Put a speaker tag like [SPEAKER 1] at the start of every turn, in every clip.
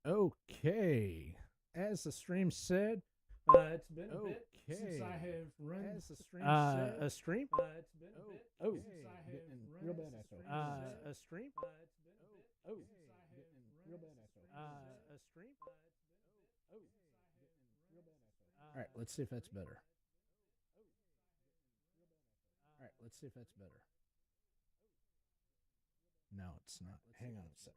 [SPEAKER 1] Okay. As the stream said, it's been a bit since I have run as the stream said. A stream? It's been a bit since I have run real bad echo. A stream? It's been a bit since I have real bad echo. A stream? Oh, real bad echo. All right, let's see if that's better. All right, let's see if that's better. No, it's not. Hang on a sec.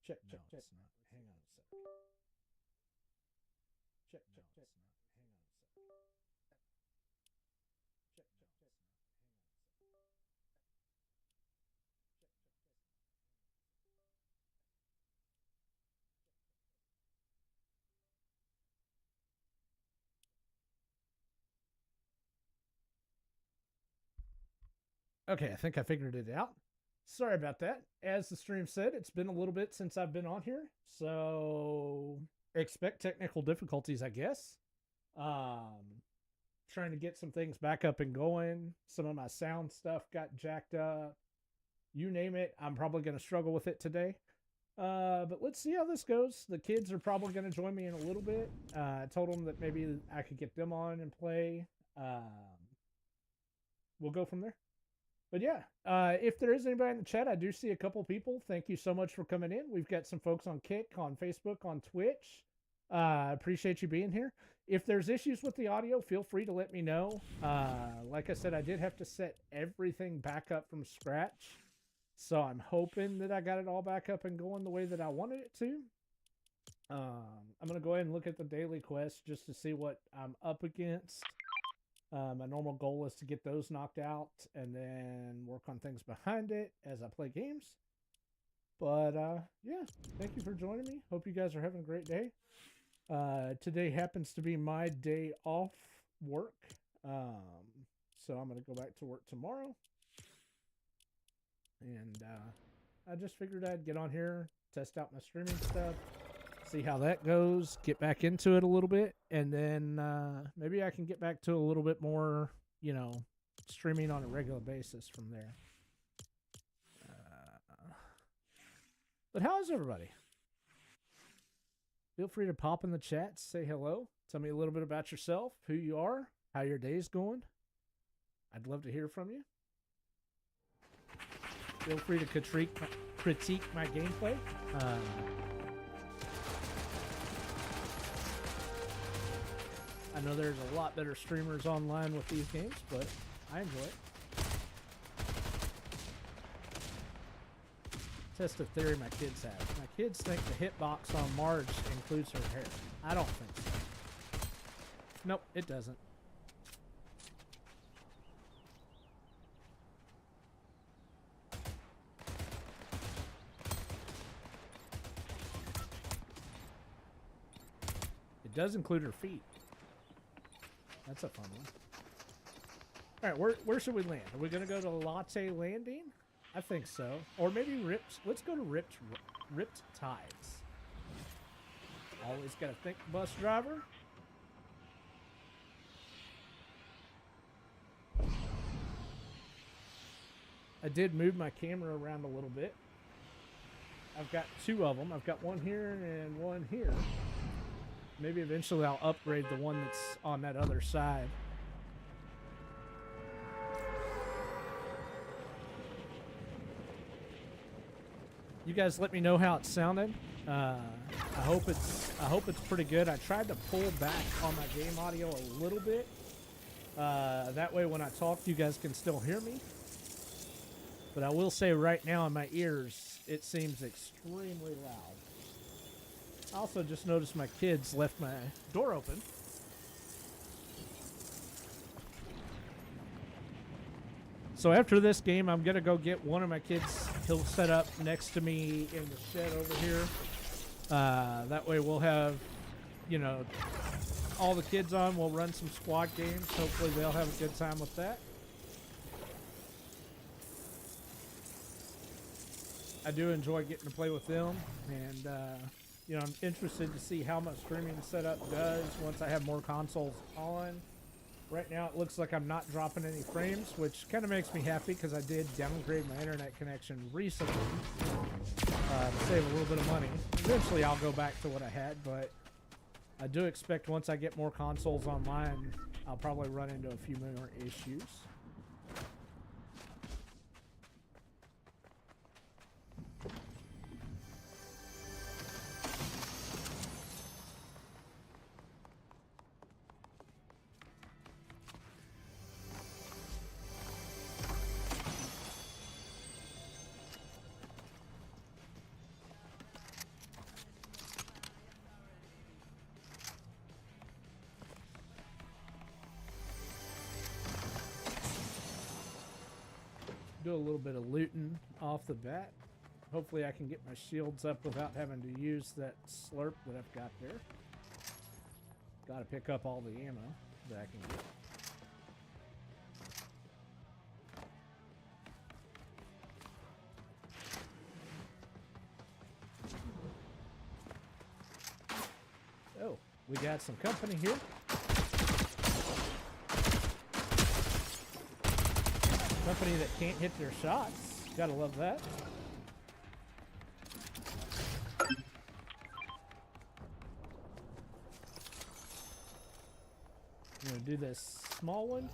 [SPEAKER 1] Check. It's not. Hang on a sec. Check. Hang on a sec. Check. Okay, I think I figured it out. Sorry about that. As the stream said, it's been a little bit since I've been on here, so expect technical difficulties, I guess. Trying to get some things back up and going. Some of my sound stuff got jacked up. You name it, I'm probably going to struggle with it today. But let's see how this goes. The kids are probably going to join me in a little bit. I told them that maybe I could get them on and play. We'll go from there. But yeah, if there is anybody in the chat, I do see a couple people. Thank you so much for coming in. We've got some folks on Kick, on Facebook, on Twitch. Appreciate you being here. If there's issues with the audio, feel free to let me know. Like I said, I did have to set everything back up from scratch. So I'm hoping that I got it all back up and going the way that I wanted it to. I'm going to go ahead and look at the daily quest just to see what I'm up against. My normal goal is to get those knocked out and then work on things behind it as I play games. But yeah, thank you for joining me. Hope you guys are having a great day. Today happens to be my day off work. So I'm going to go back to work tomorrow. And I just figured I'd get on here, test out my streaming stuff, see how that goes, get back into it a little bit, and then maybe I can get back to a little bit more, you know, streaming on a regular basis from there. But how is everybody? Feel free to pop in the chat, say hello, tell me a little bit about yourself, who you are, how your day's going. I'd love to hear from you. Feel free to critique my gameplay. I know there's a lot better streamers online with these games, but I enjoy it. Test a theory my kids have. My kids think the hitbox on Marge includes her hair. I don't think so. Nope, it doesn't. It does include her feet. That's a fun one. All right, where should we land? Are we going to go to Latte Landing? I think so. Or maybe Ripped. Let's go to Ripped Tides. Always got to think, bus driver. I did move my camera around a little bit. I've got two of them. I've got one here and one here. Maybe eventually I'll upgrade the one that's on that other side. You guys let me know how it sounded. I hope it's pretty good. I tried to pull back on my game audio a little bit. That way when I talk, you guys can still hear me. But I will say right now in my ears, it seems extremely loud. I also just noticed my kids left my door open. So after this game, I'm going to go get one of my kids. He'll set up next to me in the shed over here. That way we'll have, you know, all the kids on. We'll run some squad games. Hopefully they'll have a good time with that. I do enjoy getting to play with them. And, you know, I'm interested to see how my streaming setup does once I have more consoles on. Right now, it looks like I'm not dropping any frames, which kind of makes me happy because I did downgrade my internet connection recently. save a little bit of money. Eventually I'll go back to what I had, but I do expect once I get more consoles online, I'll probably run into a few more issues. Do a little bit of looting off the bat. Hopefully I can get my shields up without having to use that slurp that I've got there. Gotta pick up all the ammo that I can get. Oh, we got some company here. Company that can't hit their shots. Gotta love that. I'm gonna do this small one.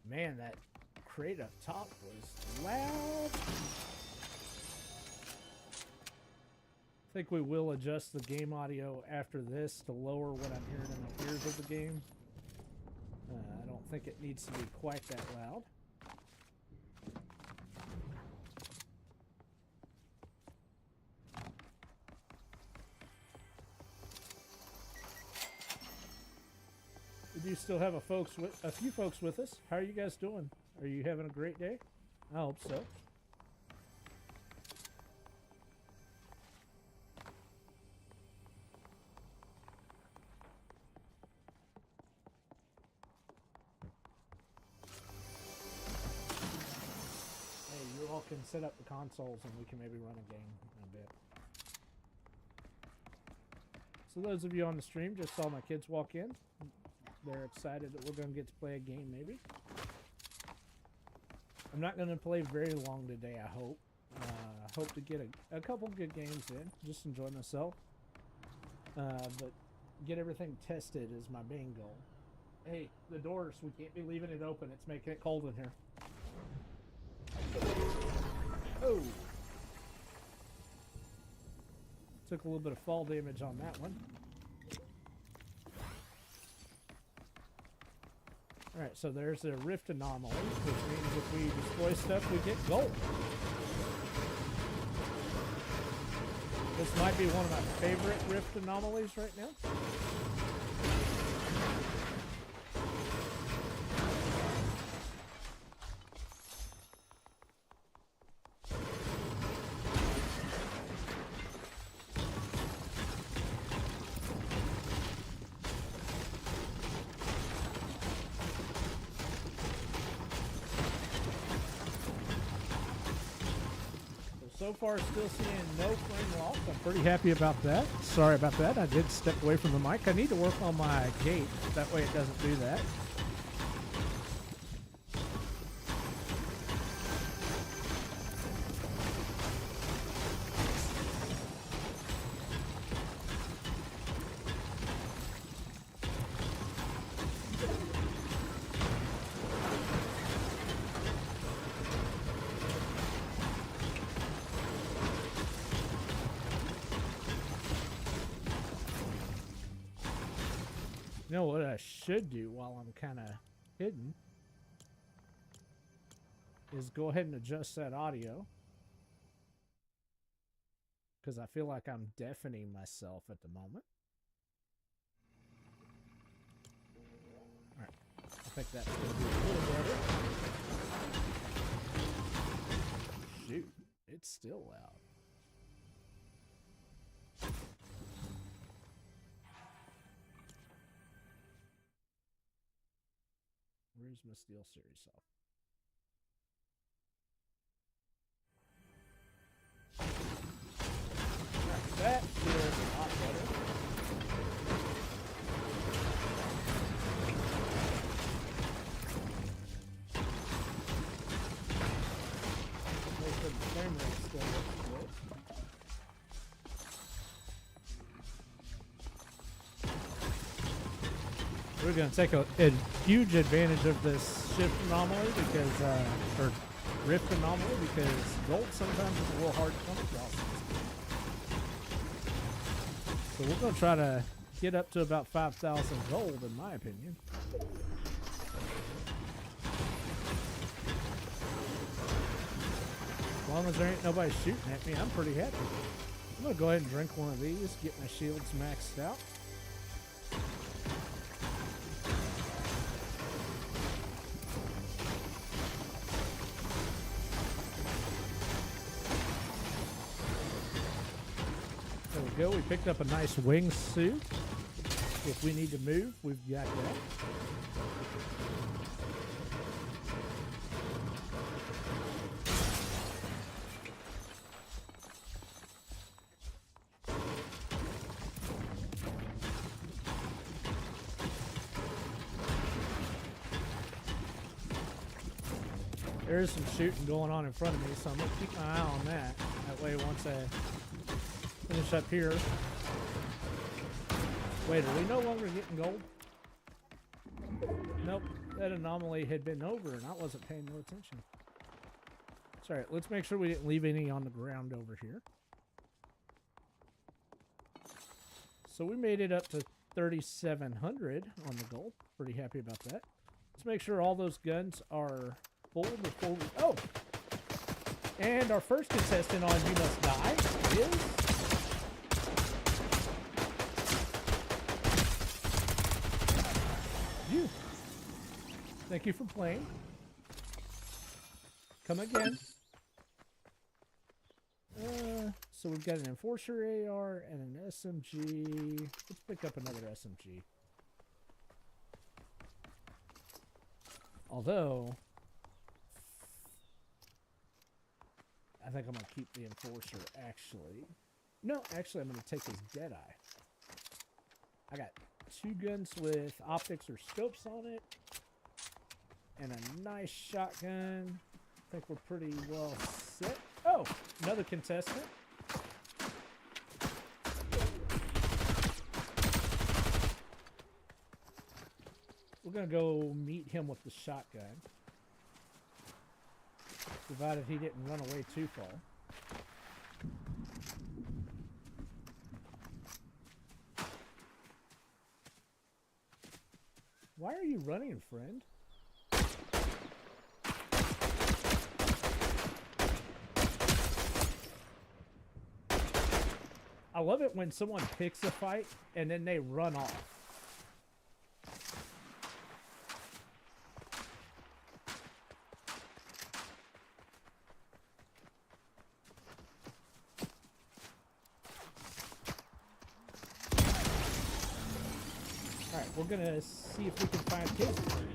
[SPEAKER 1] Man, that crate up top was loud. I think we will adjust the game audio after this to lower what I'm hearing in the ears of the game. I don't think it needs to be quite that loud. We do still have a few folks with us. How are you guys doing? Are you having a great day? I hope so. Hey, you all can set up the consoles and we can maybe run a game in a bit. So those of you on the stream, just saw my kids walk in. They're excited that we're going to get to play a game, maybe. I'm not going to play very long today, I hope. Hope to get a couple good games in. Just enjoy myself. But get everything tested is my main goal. Hey, the doors, we can't be leaving it open. It's making it cold in here. Oh! Took a little bit of fall damage on that one. Alright, so there's a rift anomaly, which means if we destroy stuff, we get gold. This might be one of my favorite rift anomalies right now. So far, still seeing no frame loss. I'm pretty happy about that. Sorry about that. I did step away from the mic. I need to work on my gate. That way it doesn't do that. You know what I should do while I'm kind of hidden is go ahead and adjust that audio, because I feel like I'm deafening myself at the moment. All right, I think that's going to be a little better. still loud. Where's my Steel Series software? That feels a lot better. The frame rate still looks good. We're going to take a huge advantage of this shift anomaly because, or rift anomaly, because gold sometimes is a little hard to come across. So we're going to try to get up to about 5,000 gold, in my opinion. As long as there ain't nobody shooting at me, I'm pretty happy. I'm going to go ahead and drink one of these, get my shields maxed out. There we go. We picked up a nice wingsuit. If we need to move, we've got that. There's some shooting going on in front of me, so I'm going to keep my eye on that. That way, once I finish up here. Wait, are we no longer getting gold? Nope, that anomaly had been over and I wasn't paying no attention. Sorry, let's make sure we didn't leave any on the ground over here. So we made it up to 3,700 on the gold. Pretty happy about that. Let's make sure all those guns are full before we... Oh! And our first contestant on You Must Die is... you. Thank you for playing. Come again. So we've got an Enforcer AR and an SMG. Let's pick up another SMG. Although, I think I'm going to keep the Enforcer, actually. No, actually, I'm going to take his Deadeye. I got 2 guns with optics or scopes on it. And a nice shotgun. I think we're pretty well set. Oh, another contestant. We're going to go meet him with the shotgun. Provided he didn't run away too far. Why are you running, friend? I love it when someone picks a fight and then they run off. Alright, we're gonna see if we can find his brain.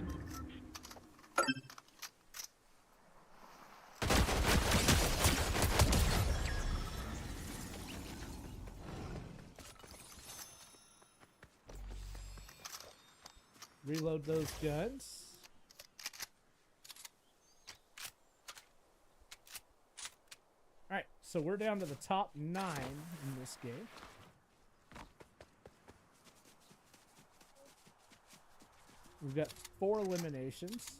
[SPEAKER 1] Reload those guns. Alright, so we're down to the top 9 in this game. We've got 4 eliminations.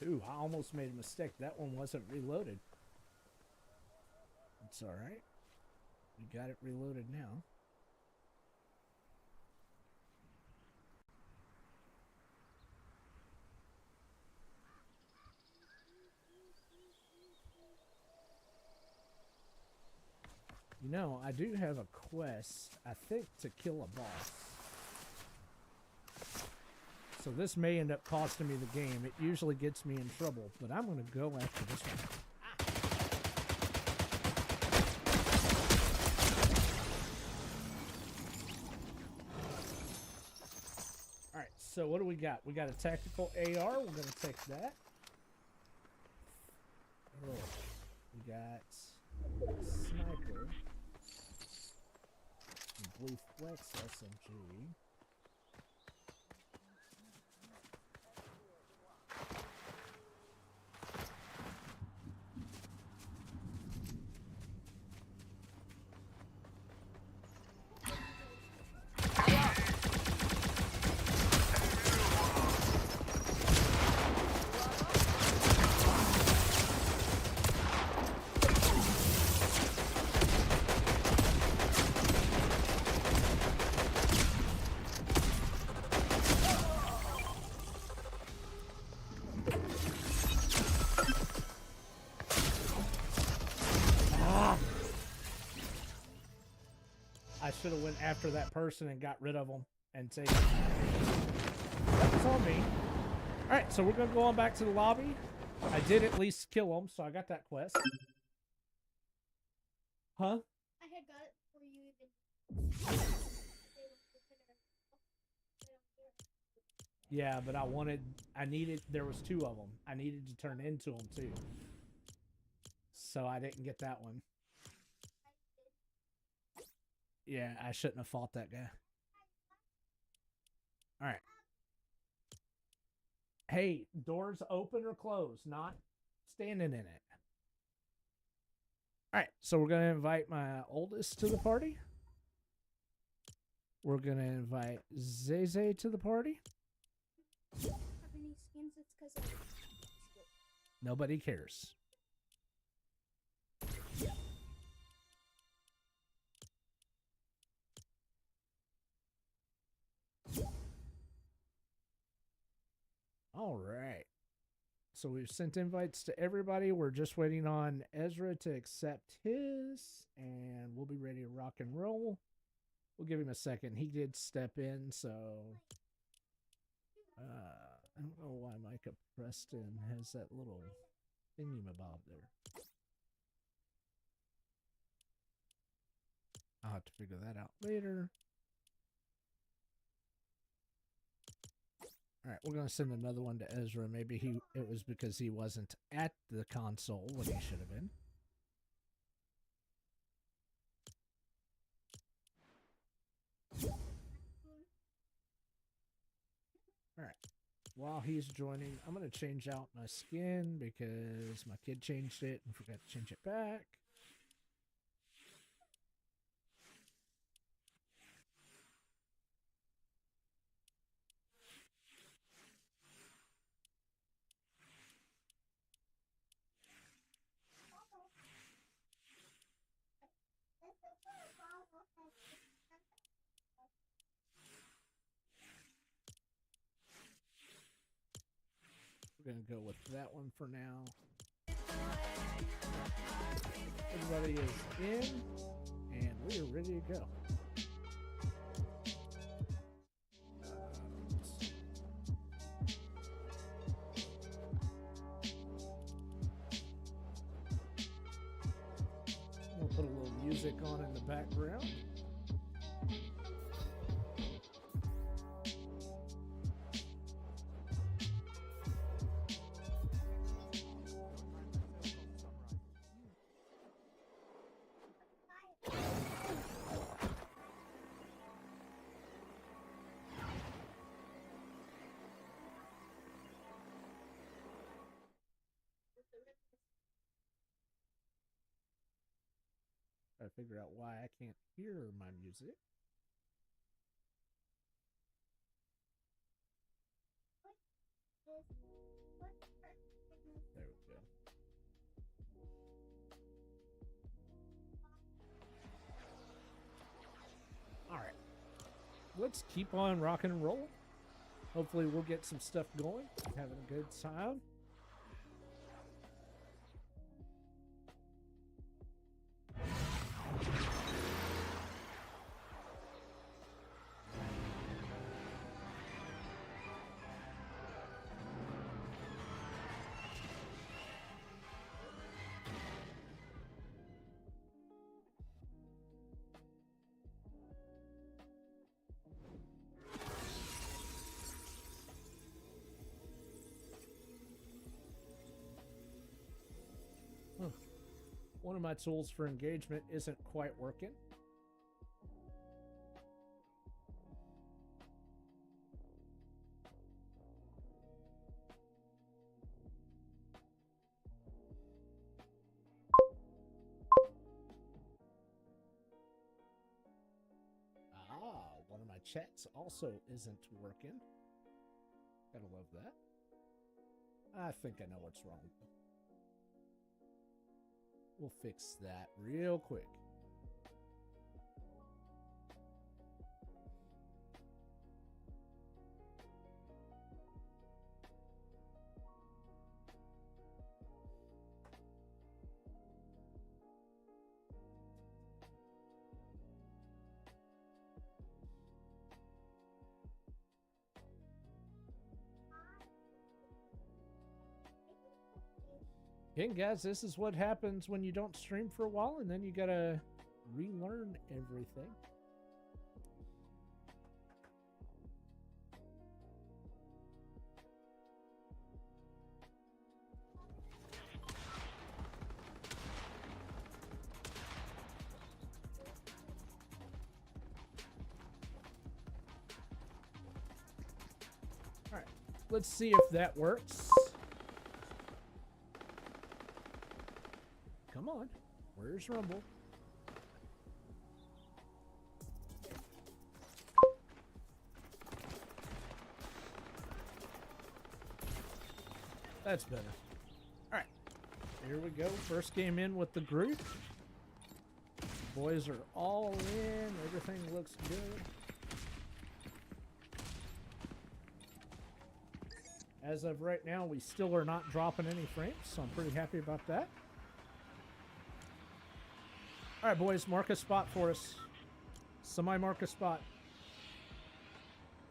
[SPEAKER 1] Ooh, I almost made a mistake. That one wasn't reloaded. It's alright. We got it reloaded now. You know, I do have a quest, I think, to kill a boss. So this may end up costing me the game. It usually gets me in trouble, but I'm going to go after this one. All right, so what do we got? We got a tactical AR. We're going to take that. Oh, we got sniper. Blue Flex SMG. I should have went after that person and got rid of them and taken. That was on me. All right, so we're gonna go on back to the lobby. I did at least kill them, so I got that quest. Huh?
[SPEAKER 2] I had got it before you even.
[SPEAKER 1] Yeah, but there was 2 of them. I needed to turn into them too. So I didn't get that one. Yeah, I shouldn't have fought that guy. All right. Hey, doors open or closed, not standing in it. All right, so we're going to invite my oldest to the party. We're going to invite Zay to the party.
[SPEAKER 2] Have any skins? It's because of.
[SPEAKER 1] Nobody cares. All right. So we've sent invites to everybody. We're just waiting on Ezra to accept his, and we'll be ready to rock and roll. We'll give him a second. He did step in, so I don't know why Micah Preston has that little thingamabob there. I'll have to figure that out later. All right, we're going to send another one to Ezra. Maybe it was because he wasn't at the console when he should have been. All right. While he's joining, I'm going to change out my skin because my kid changed it and forgot to change it back. We're going to go with that one for now. Everybody is in, and we are ready to go. We'll put a little music on in the background. I figure out why I can't hear my music. There we go. All right. Let's keep on rocking and rolling. Hopefully we'll get some stuff going. Having a good time. One of my tools for engagement isn't quite working. One of my chats also isn't working. Gotta love that. I think I know what's wrong. We'll fix that real quick. Again, guys, this is what happens when you don't stream for a while and then you gotta relearn everything. All right, let's see if that works. Come on, where's Rumble? That's better. All right, here we go. First game in with the group. Boys are all in. Everything looks good. As of right now, we still are not dropping any frames, so I'm pretty happy about that. All right, boys, mark a spot for us. Somebody mark a spot.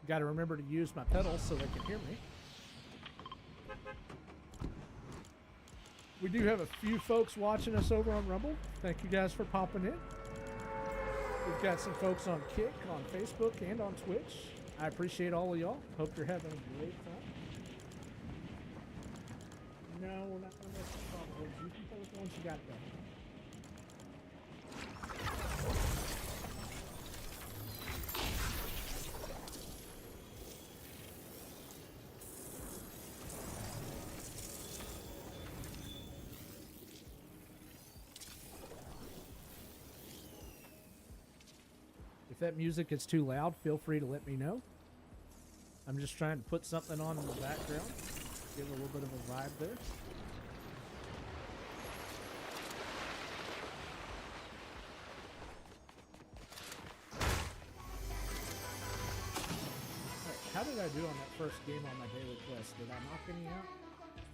[SPEAKER 1] Got to remember to use my pedals so they can hear me. We do have a few folks watching us over on Rumble. Thank you guys for popping in. We've got some folks on Kick, on Facebook, and on Twitch. I appreciate all of y'all. Hope you're having a great time. No, we're not going to let you talk. You can play with the ones you got done. If that music is too loud, feel free to let me know. I'm just trying to put something on in the background. Give a little bit of a vibe there. Alright, how did I do on that first game on my daily quest? Did I knock any out?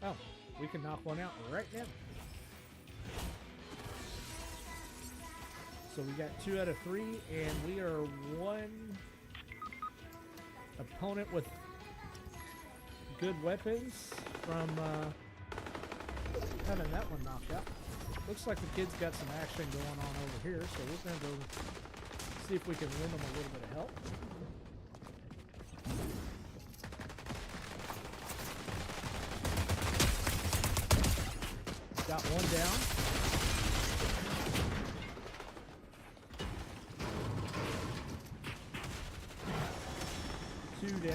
[SPEAKER 1] Oh, we can knock one out right now. So we got 2 out of 3, and we are one opponent with good weapons from having that one knocked out. Looks like the kid's got some action going on over here, so we're going to go see if we can lend them a little bit of help. Got one down. Two down.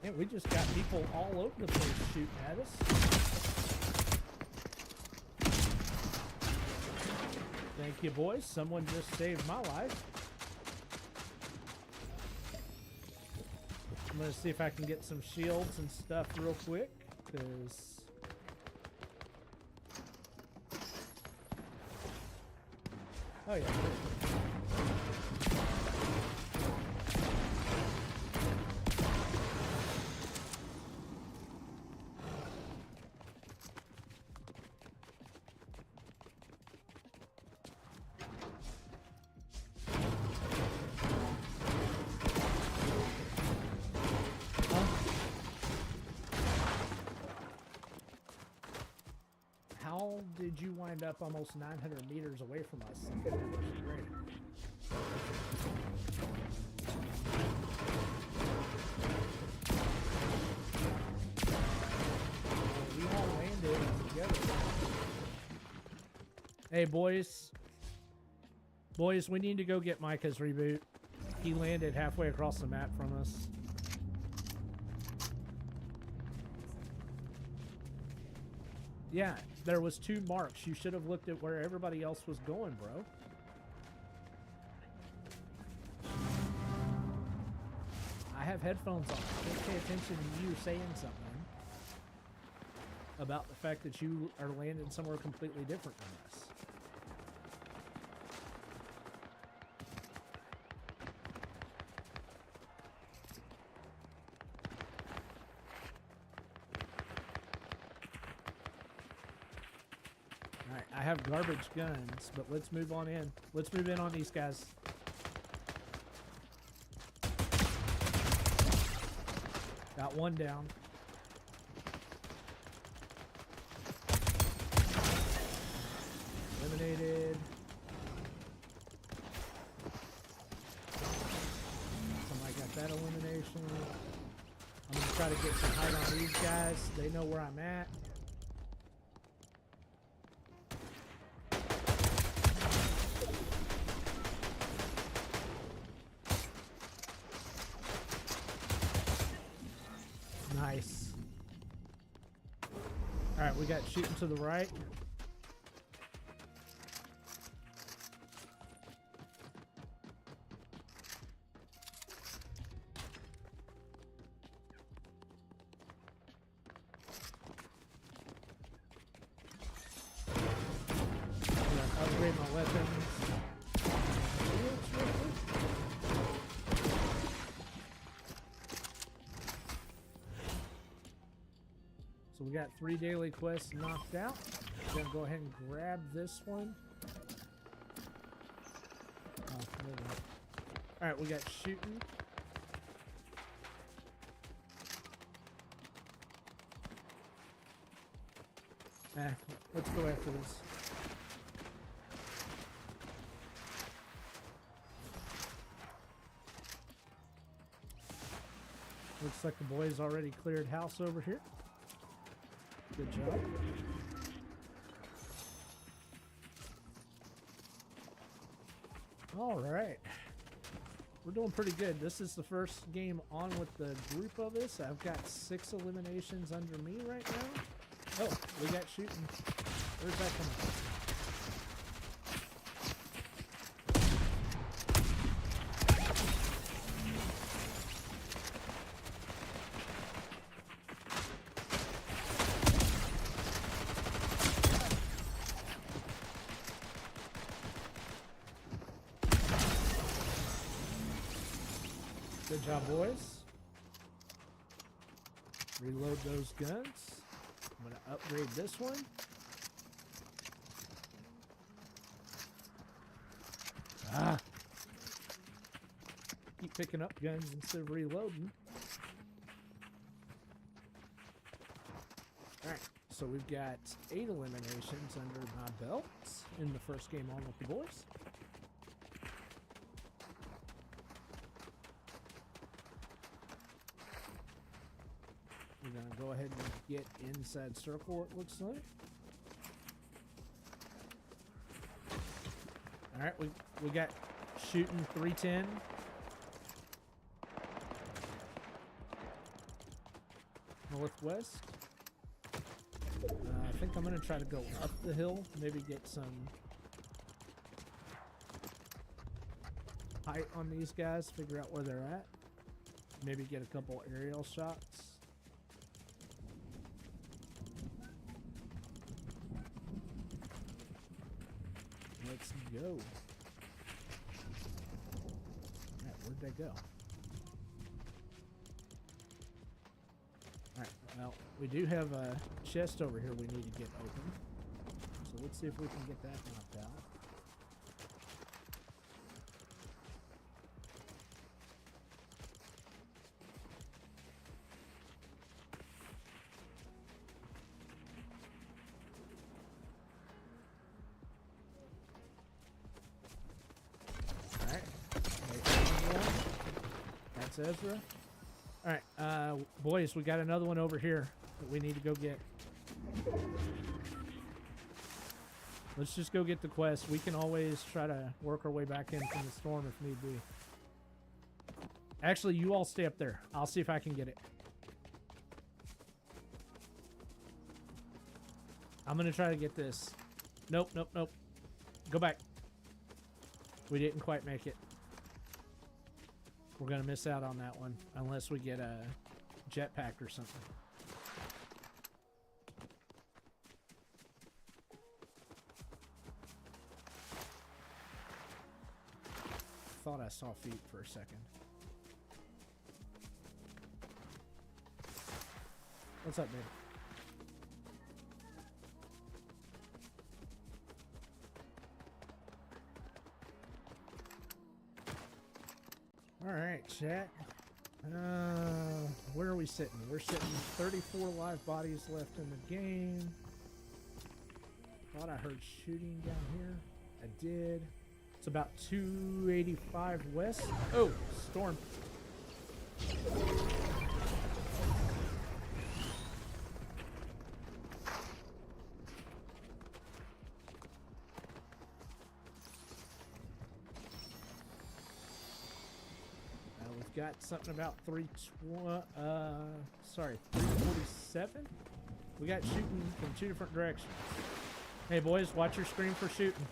[SPEAKER 1] Man, we just got people all over the place shooting at us. Thank you, boys. Someone just saved my life. I'm going to see if I can get some shields and stuff real quick, because... Oh, yeah. lined up almost 900 meters away from us. Which is great. We all landed together. Hey, boys. Boys, we need to go get Micah's reboot. He landed halfway across the map from us. Yeah, there was 2 marks. You should have looked at where everybody else was going, bro. I have headphones on. I can't pay attention to you saying something about the fact that you are landing somewhere completely different than us. Alright, I have garbage guns, but let's move on in. Let's move in on these guys. Got one down. Eliminated. Somebody got that elimination. I'm gonna try to get some height on these guys. They know where I'm at. Nice. Alright, we got shooting to the right. Upgrade my weapons. So we got 3 daily quests knocked out. Gonna go ahead and grab this one. Alright, we got shooting. Let's go after this. Looks like the boys already cleared house over here. Good job. All right. We're doing pretty good. This is the first game on with the group of us. I've got 6 eliminations under me right now. Oh, we got shooting. Where's that coming from? Good job, boys. Reload those guns. I'm going to upgrade this one. Ah! Keep picking up guns instead of reloading. Alright, so we've got 8 eliminations under my belt in the first game on with the boys. We're going to go ahead and get inside circle, it looks like. Alright, we got shooting 310. Northwest. I think I'm going to try to go up the hill, maybe get some height on these guys, figure out where they're at. Maybe get a couple aerial shots. Let's go. Alright, where'd they go? Alright, well, we do have a chest over here we need to get open. So let's see if we can get that knocked out. That's Ezra. All right, boys, we got another one over here that we need to go get. Let's just go get the quest. We can always try to work our way back in from the storm if need be. Actually, you all stay up there. I'll see if I can get it. I'm going to try to get this. Nope, nope, nope. Go back. We didn't quite make it. We're going to miss out on that one unless we get a jetpack or something. Thought I saw feet for a second. What's up, babe? All right, chat. Where are we sitting? We're sitting 34 live bodies left in the game. Thought I heard shooting down here. I did. It's about 285 west. Oh, storm. We've got something about 347. We got shooting from 2 different directions. Hey boys, watch your screen for shooting.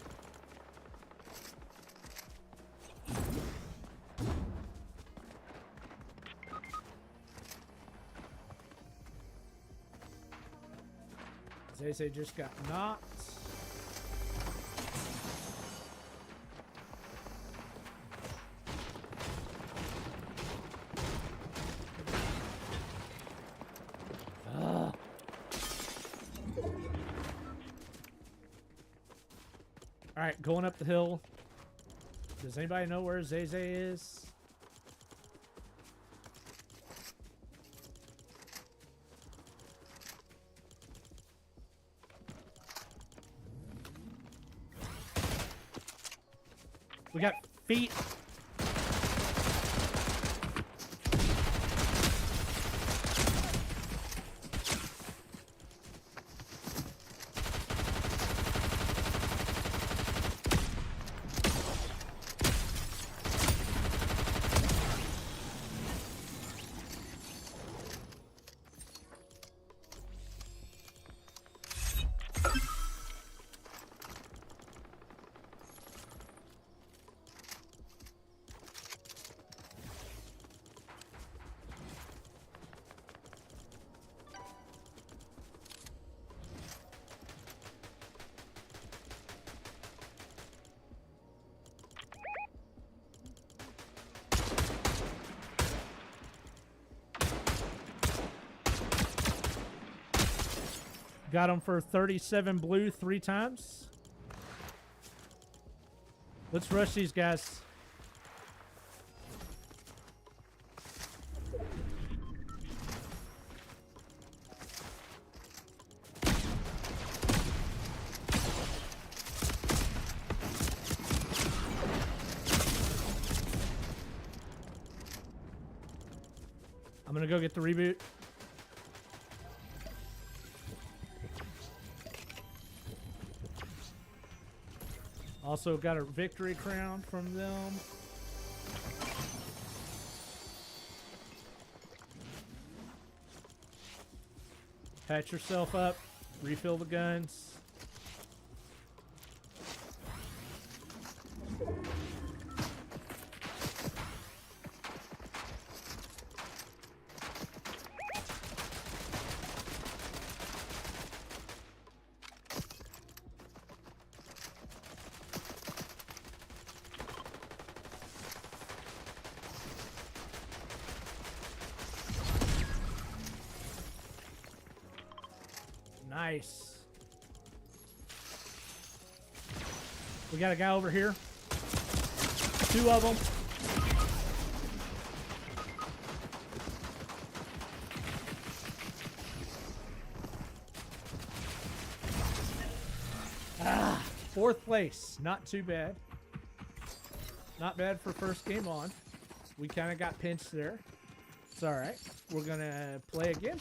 [SPEAKER 1] Zay just got knocked. All right, going up the hill. Does anybody know where Zay is? We got feet. Got him for 37 blue 3 times. Let's rush these guys. I'm gonna go get the reboot. Also got a victory crown from them. Patch yourself up. Refill the guns. Nice. We got a guy over here. 2 of them. Ah, 4th place. Not too bad. Not bad for first game on. We kind of got pinched there. It's all right. We're going to play again.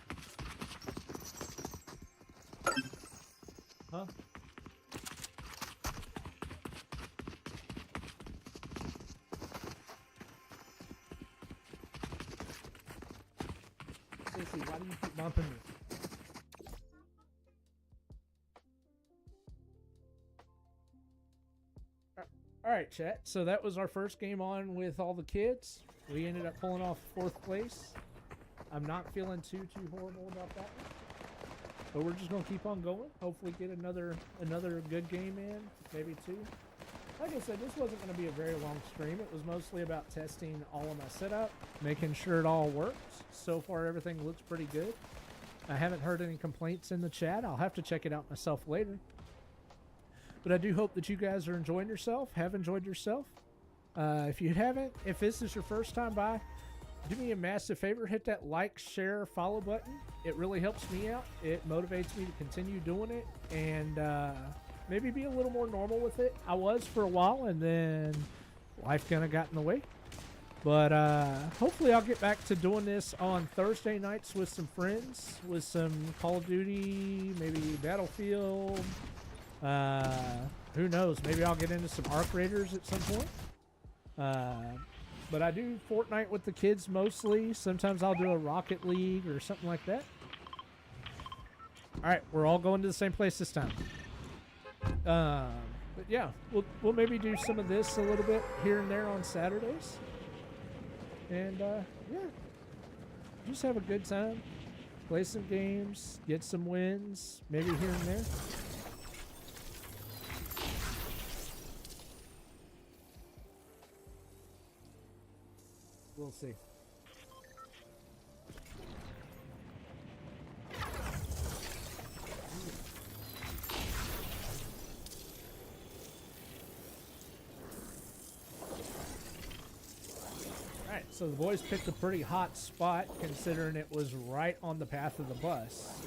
[SPEAKER 1] Huh? Seriously, why do you keep bumping me? All right, chat. So that was our first game on with all the kids. We ended up pulling off 4th place. I'm not feeling too horrible about that one. But we're just gonna keep on going. Hopefully get another good game in, maybe 2. Like I said, this wasn't gonna be a very long stream. It was mostly about testing all of my setup, making sure it all works. So far, everything looks pretty good. I haven't heard any complaints in the chat. I'll have to check it out myself later. But I do hope that you guys are enjoying yourself, have enjoyed yourself. If you haven't, if this is your first time by, do me a massive favor, hit that like, share, follow button. It really helps me out. It motivates me to continue doing it and maybe be a little more normal with it. I was for a while, and then life kind of got in the way. But hopefully I'll get back to doing this on Thursday nights with some friends, with some Call of Duty, maybe Battlefield. Who knows? Maybe I'll get into some Arc Raiders at some point. But I do Fortnite with the kids mostly. Sometimes I'll do a Rocket League or something like that. All right, we're all going to the same place this time. But yeah, we'll maybe do some of this a little bit here and there on Saturdays. And yeah, just have a good time. Play some games, get some wins, maybe here and there. We'll see. Alright, so the boys picked a pretty hot spot considering it was right on the path of the bus.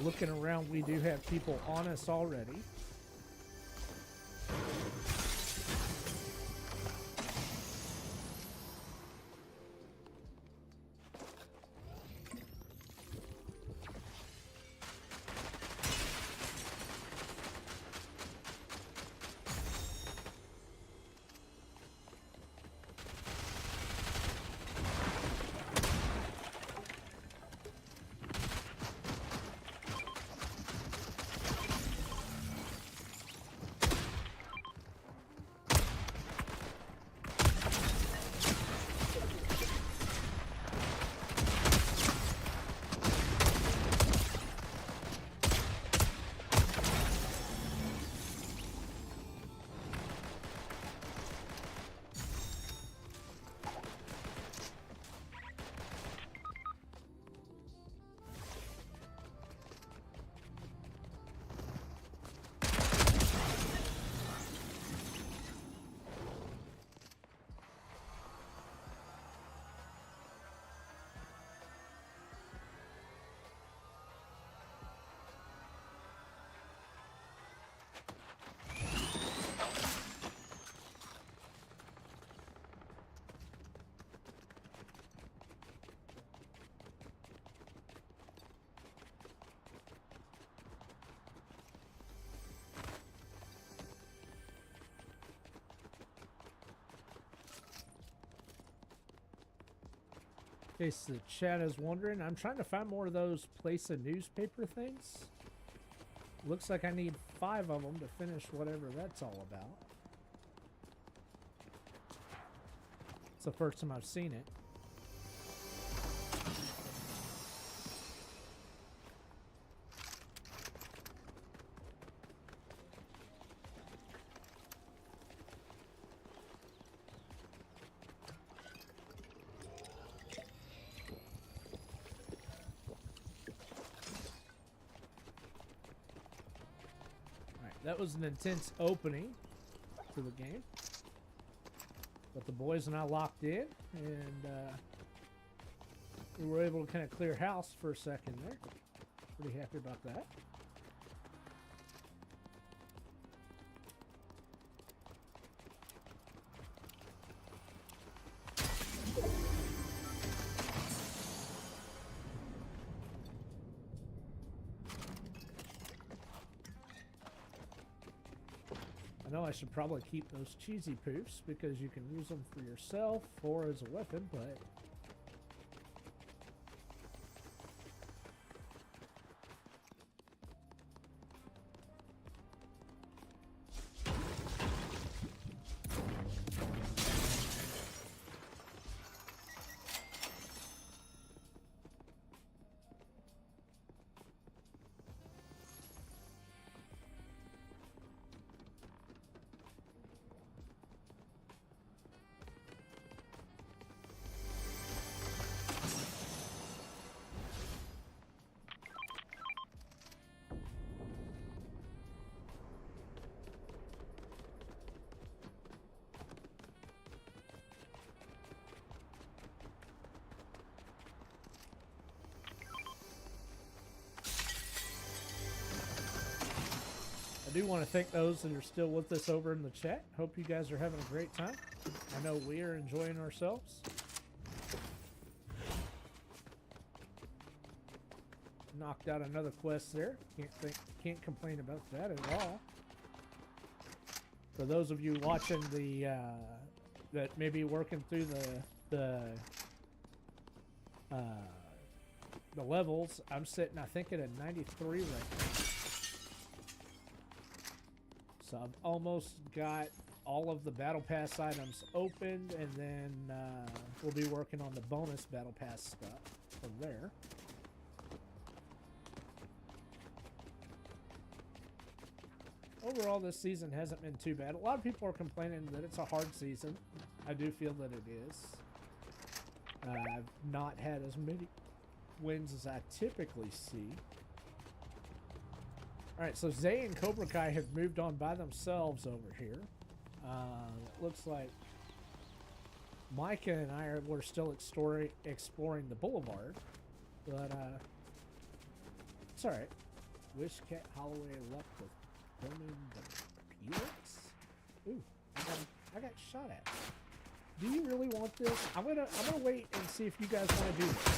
[SPEAKER 1] Looking around, we do have people on us already. In case the chat is wondering, I'm trying to find more of those place a newspaper things. Looks like I need 5 of them to finish whatever that's all about. It's the first time I've seen it. That was an intense opening to the game, but the boys and I locked in, and we were able to kind of clear house for a second there. Pretty happy about that. know I should probably keep those cheesy poofs because you can use them for yourself or as a weapon, but I do want to thank those that are still with us over in the chat. Hope you guys are having a great time. I know we are enjoying ourselves. Knocked out another quest there. Can't complain about that at all. For those of you watching the that may be working through the levels, I'm sitting I think at a 93 right now. So I've almost got all of the Battle Pass items opened, and then we'll be working on the bonus Battle Pass stuff from there. Overall, this season hasn't been too bad. A lot of people are complaining that it's a hard season. I do feel that it is. I've not had as many wins as I typically see. Alright, so Zay and Cobra Kai have moved on by themselves over here. It looks like Micah and I we're still exploring the boulevard. But, it's alright. Wish Cat Holloway luck with filming the Felix? Ooh, I got shot at. Do you really want this? I'm gonna wait and see if you guys want to do this.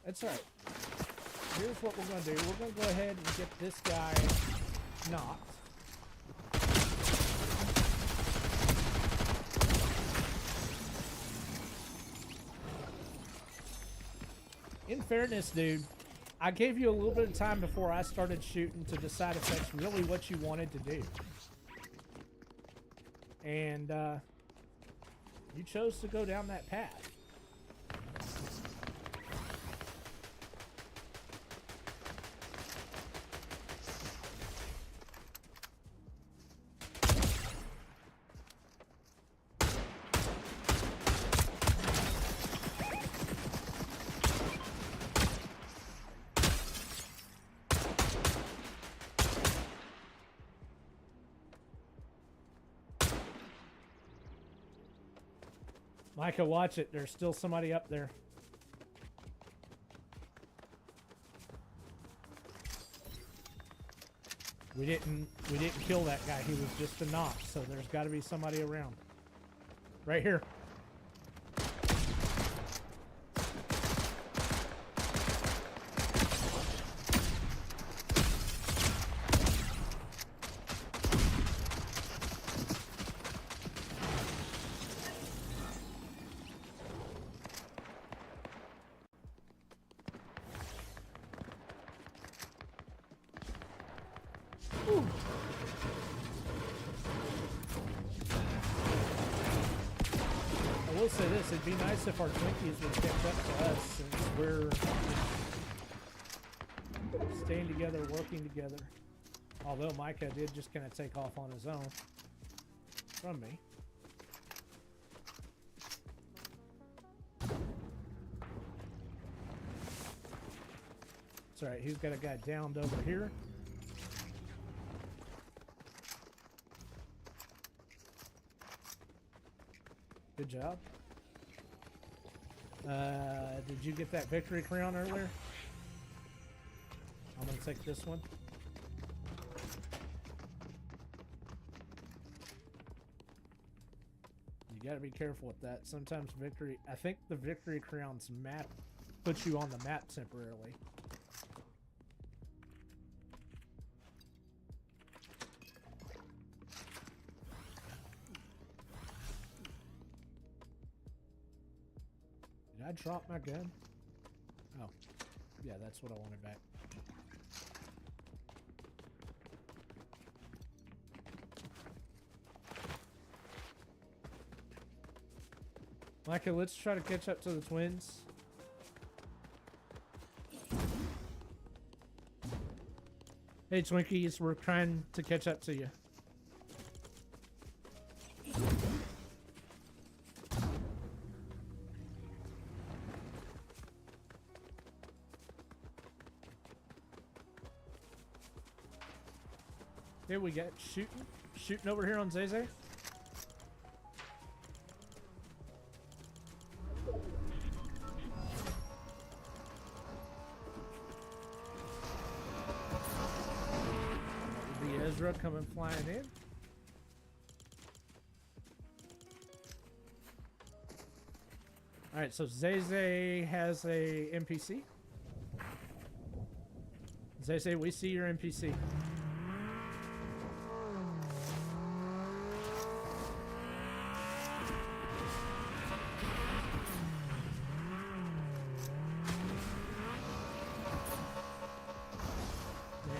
[SPEAKER 1] That's alright. Here's what we're going to do. We're going to go ahead and get this guy knocked. In fairness, dude, I gave you a little bit of time before I started shooting to decide if that's really what you wanted to do. And you chose to go down that path. Micah, watch it. There's still somebody up there. We didn't kill that guy. He was just a knock, so there's got to be somebody around. Right here. I will say this, it'd be nice if our Twinkies would catch up to us since we're staying together, working together. Although Micah did just kind of take off on his own from me. It's alright, he's got a guy downed over here. Good job. Did you get that victory crown earlier? I'm gonna take this one. You You gotta be careful with that. Sometimes victory... I think the Victory Crowns map puts you on the map temporarily. Did I drop my gun? Oh. Yeah, that's what I wanted back. Micah, let's try to catch up to the twins. Hey, Twinkies, we're trying to catch up to you. Here we got shooting over here on Zay. Ezra coming flying in. All right, so Zay has a NPC. Zay, we see your NPC. Man,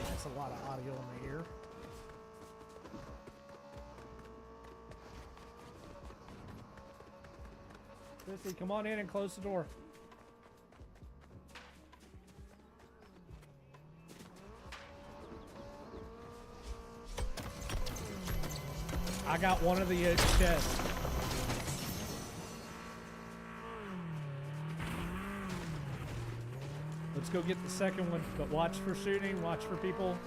[SPEAKER 1] that's a lot of audio in the ear. Sissy, come on in and close the door. I got one of the chests. Let's go get the second one, but watch for shooting, watch for people.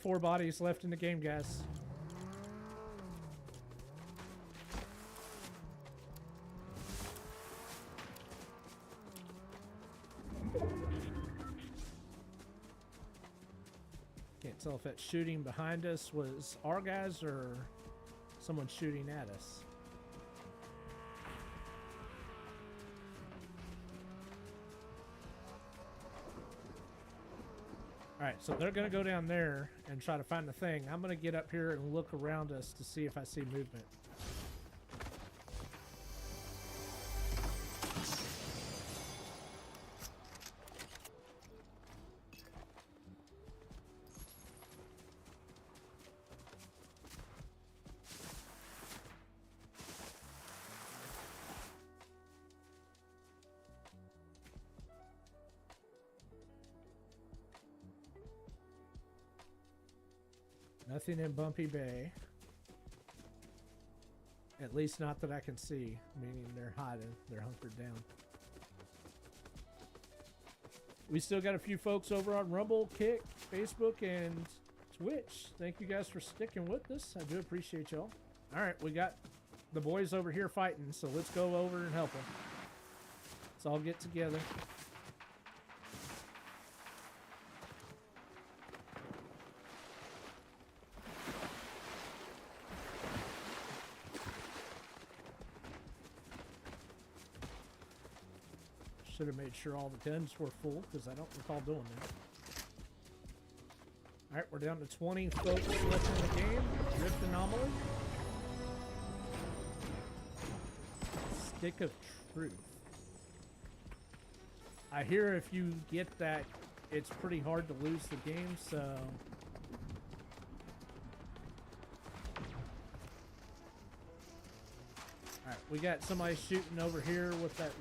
[SPEAKER 1] Four bodies left in the game, guys. Can't tell if that shooting behind us was our guys or someone shooting at us. Alright, so they're going to go down there and try to find the thing. I'm going to get up here and look around us to see if I see movement. Nothing in Bumpy Bay. At least not that I can see, meaning they're hiding. They're hunkered down. We still got a few folks over on Rumble, Kick, Facebook, and Twitch. Thank you guys for sticking with us. I do appreciate y'all. All right, we got the boys over here fighting, so let's go over and help them. Let's all get together. Should have made sure all the guns were full because I don't recall doing that. Alright, we're down to 20 folks left in the game. Rift Anomaly. Stick of Truth. I hear if you get that, it's pretty hard to lose the game, so... Alright, we got somebody shooting over here with that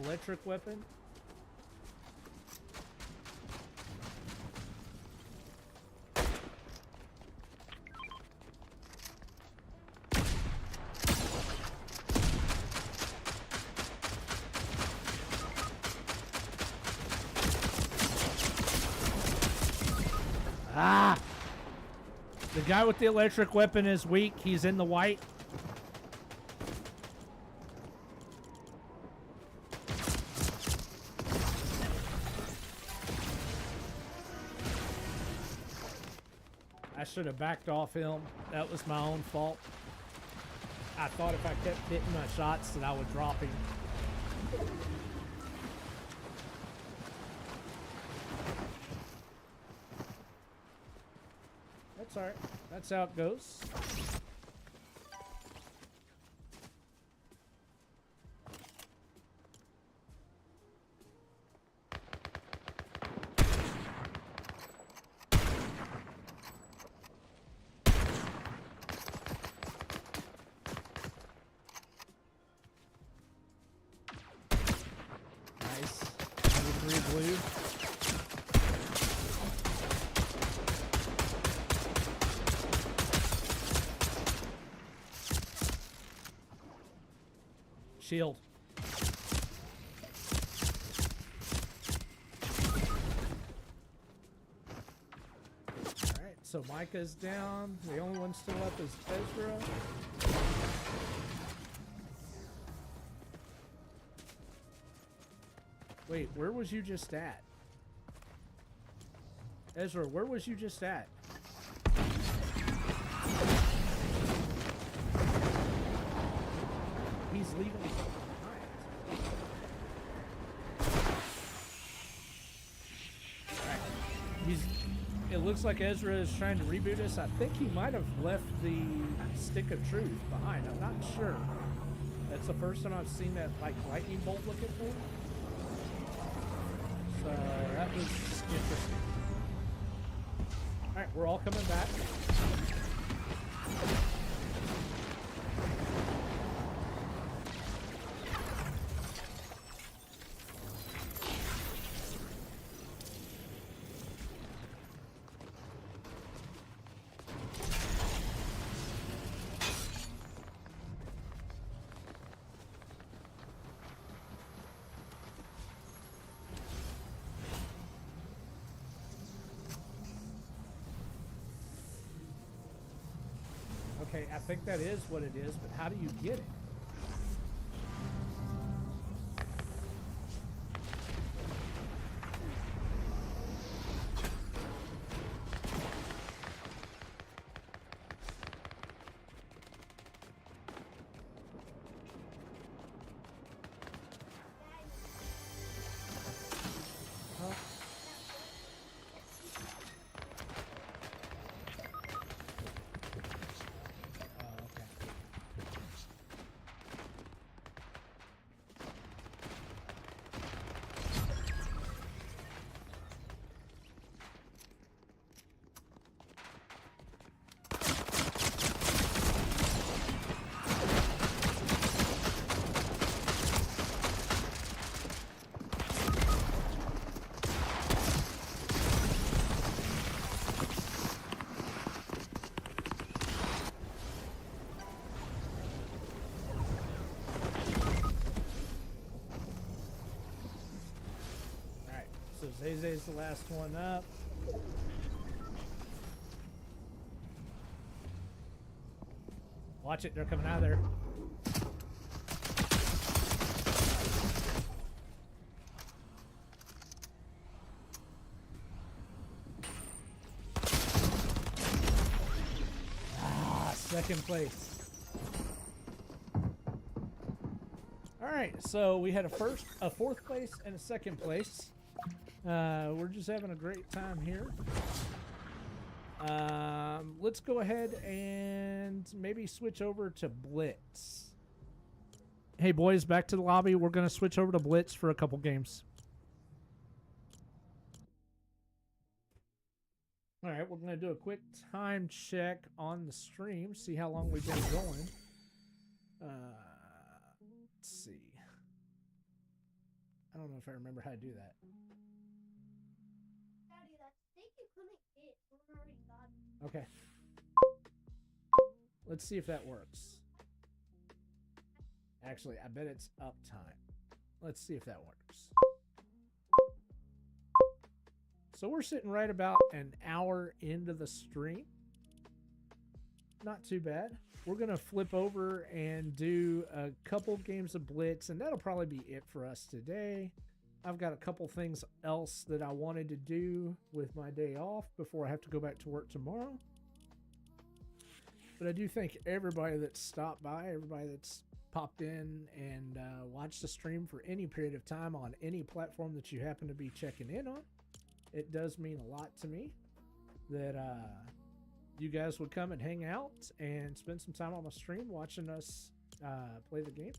[SPEAKER 1] electric weapon. Ah! The guy with the electric weapon is weak. He's in the white. I should have backed off him. That was my own fault. I thought if I kept hitting my shots that I would drop him. That's alright. That's how it goes. Nice. Number 3 blue. Shield. Alright, so Micah's down. The only one still up is Ezra. Wait, where was you just at? Ezra, where was you just at? He's leaving us behind. Alright. It looks like Ezra is trying to reboot us. I think he might have left the stick of truth behind. I'm not sure. That's the first time I've seen that like lightning bolt looking thing. So that was interesting. Alright, we're all coming back. Okay, I think that is what it is, but how do you get it? Huh? Okay. Alright, so Zay's the last one up. Watch it, they're coming out of there. Ah, second place. Alright, so we had a fourth place and a second place. We're just having a great time here. Let's go ahead and maybe switch over to Blitz. Hey boys, back to the lobby. We're going to switch over to Blitz for a couple games. Alright, we're going to do a quick time check on the stream, see how long we've been going. Let's see. I don't know if I remember how to do that.
[SPEAKER 2] Daddy, that steak you couldn't get. Someone already got it.
[SPEAKER 1] Okay. Let's see if that works. Actually, I bet it's uptime. Let's see if that works. So we're sitting right about an hour into the stream. not too bad. We're gonna flip over and do a couple games of Blitz, and that'll probably be it for us today. I've got a couple things else that I wanted to do with my day off before I have to go back to work tomorrow. But I do thank everybody that stopped by, everybody that's popped in and watched the stream for any period of time on any platform that you happen to be checking in on. It does mean a lot to me that you guys would come and hang out and spend some time on my stream watching us play the game.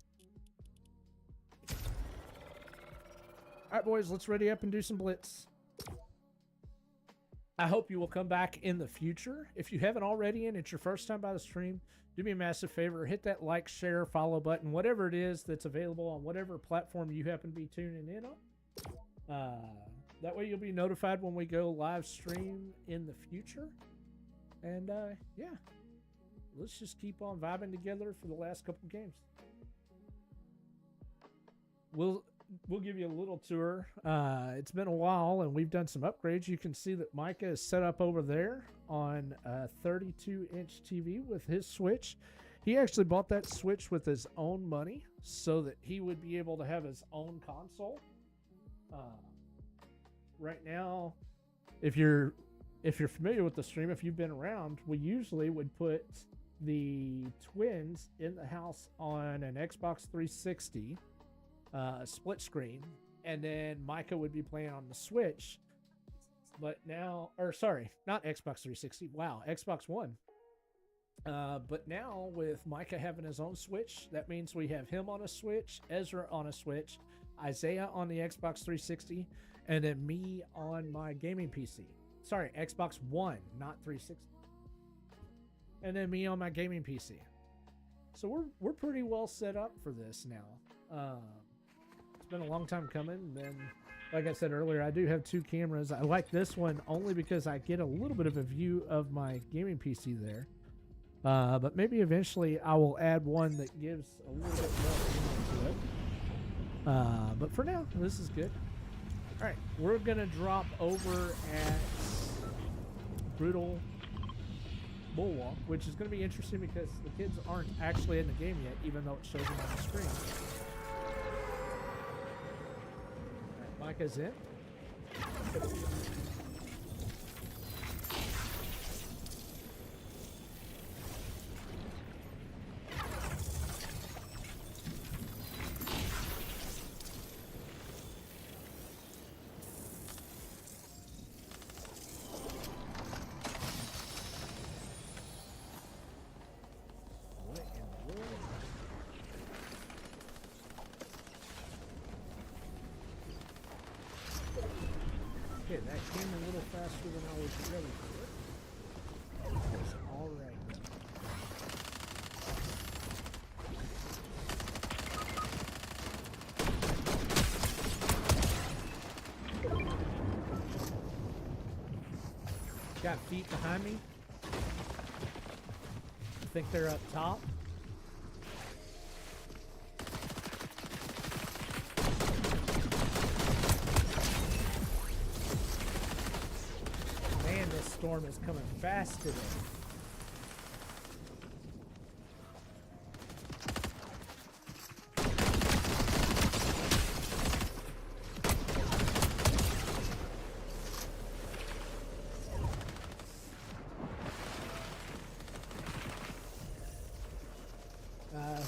[SPEAKER 1] All right, boys, let's ready up and do some Blitz. I hope you will come back in the future. If you haven't already and it's your first time by the stream, do me a massive favor. Hit that like, share, follow button, whatever it is that's available on whatever platform you happen to be tuning in on. That way you'll be notified when we go live stream in the future. And yeah, let's just keep on vibing together for the last couple games. We'll give you a little tour. It's been a while and we've done some upgrades. You can see that Micah is set up over there on a 32-inch TV with his Switch. He actually bought that Switch with his own money so that he would be able to have his own console. Right now, if you're familiar with the stream, if you've been around, we usually would put the twins in the house on an Xbox 360 split screen, and then Micah would be playing on the Switch. But now, or sorry, not Xbox 360. Wow, Xbox One. But now with Micah having his own Switch, that means we have him on a Switch, Ezra on a Switch, Isaiah on the Xbox 360, and then me on my gaming PC. Sorry, Xbox One, not 360. And then me on my gaming PC. So we're pretty well set up for this now. It's been a long time coming. And then, like I said earlier, I do have two cameras. I like this one only because I get a little bit of a view of my gaming PC there. But maybe eventually I will add one that gives a little bit more to it. But for now, this is good. All right, we're gonna drop over at Brutal Bulwark, which is gonna be interesting because the kids aren't actually in the game yet, even though it shows them on the screen. All right, Micah's in. Okay, that came a little faster than I was ready for it. It's all right. Got feet behind me. I think they're up top. Man, this storm is coming fast today.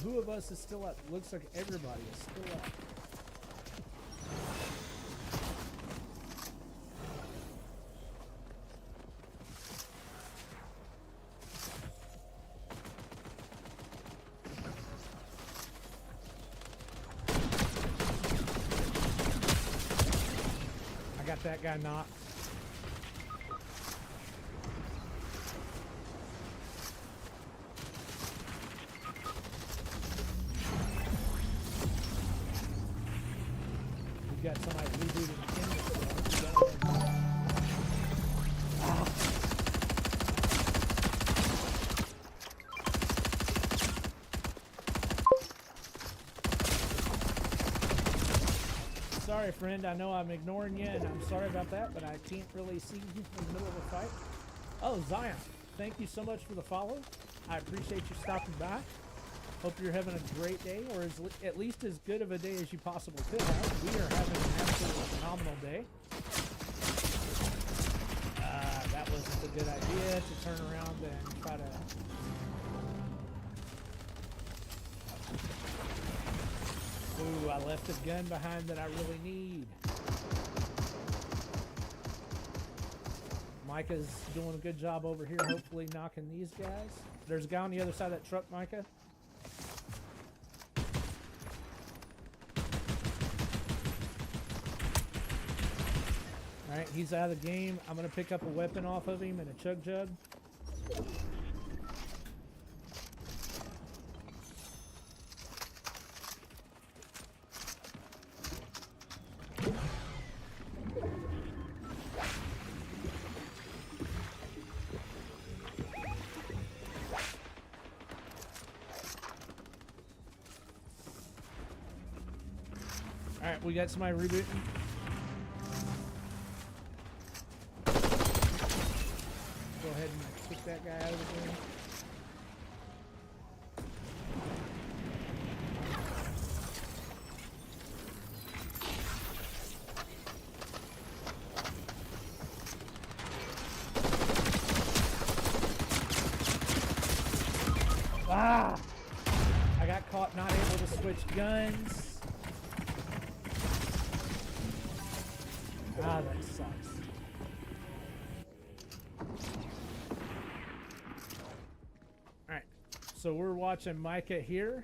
[SPEAKER 1] Who of us is still up? Looks like everybody is still up. I got that guy knocked. Got somebody rebooting in Sorry, friend. I know I'm ignoring you, and I'm sorry about that, but I can't really see you in the middle of a fight. Oh, Zion. thank you so much for the follow. I appreciate you stopping by. Hope you're having a great day, or at least as good of a day as you possibly could have. We are having an absolutely phenomenal day. That wasn't a good idea to turn around and try to... Ooh, I left a gun behind that I really need. Micah's doing a good job over here, hopefully knocking these guys. There's a guy on the other side of that truck, Micah. Alright, he's out of the game. I'm going to pick up a weapon off of him and a chug jug. Alright, we got somebody rebooting. Go ahead and kick that guy out of the game. Ah! I got caught not able to switch guns. Ah, that sucks. Alright, so we're watching Micah here.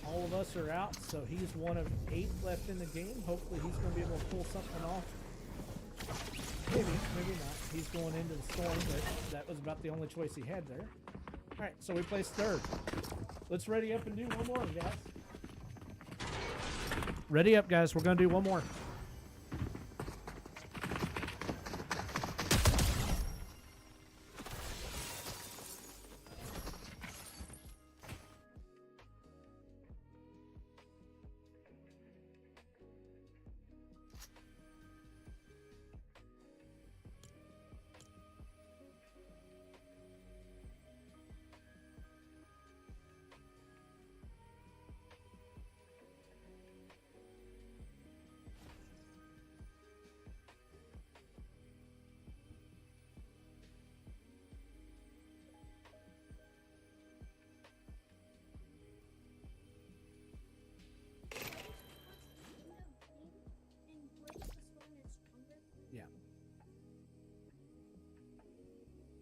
[SPEAKER 1] All of us are out, so he's one of 8 left in the game. Hopefully he's going to be able to pull something off. Maybe, maybe not. He's going into the storm, but that was about the only choice he had there. Alright, so we placed 3rd. Let's ready up and do one more, guys. Ready up, guys. We're going to do one more.